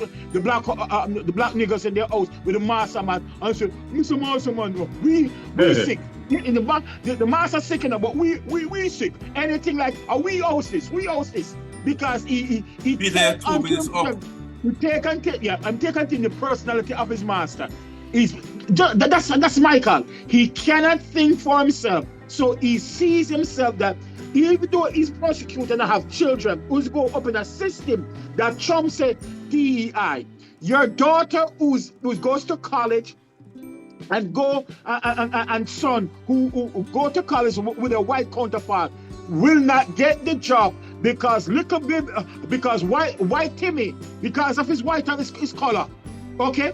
Negroes in their house with the master man and say, Mr. Master man, we sick. In the back, the master sick enough, but we sick. Anything like we house this, because he take the personality of his master. That's Michael. He cannot think for himself. So he sees himself that even though he's prosecuted and have children who's go up in a system that Trump said DEI, your daughter who goes to college and and son who go to college with a white counterpart will not get the job because white Timmy, because of his white and his color. Okay,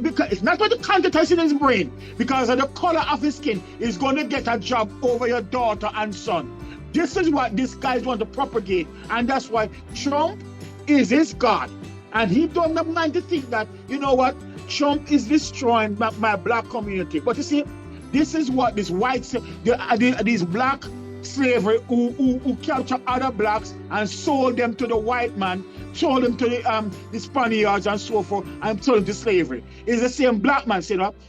because it's not what the content is in his brain, because of the color of his skin, he's going to get a job over your daughter and son. This is what these guys want to propagate, and that's why Trump is his God. And he don't have mind to think that, you know what, Trump is destroying my black community. But you see, this is what these these black slavery who captured other blacks and sold them to the white man, sold them to the Spaniards and so forth, and sold them to slavery. It's the same black man,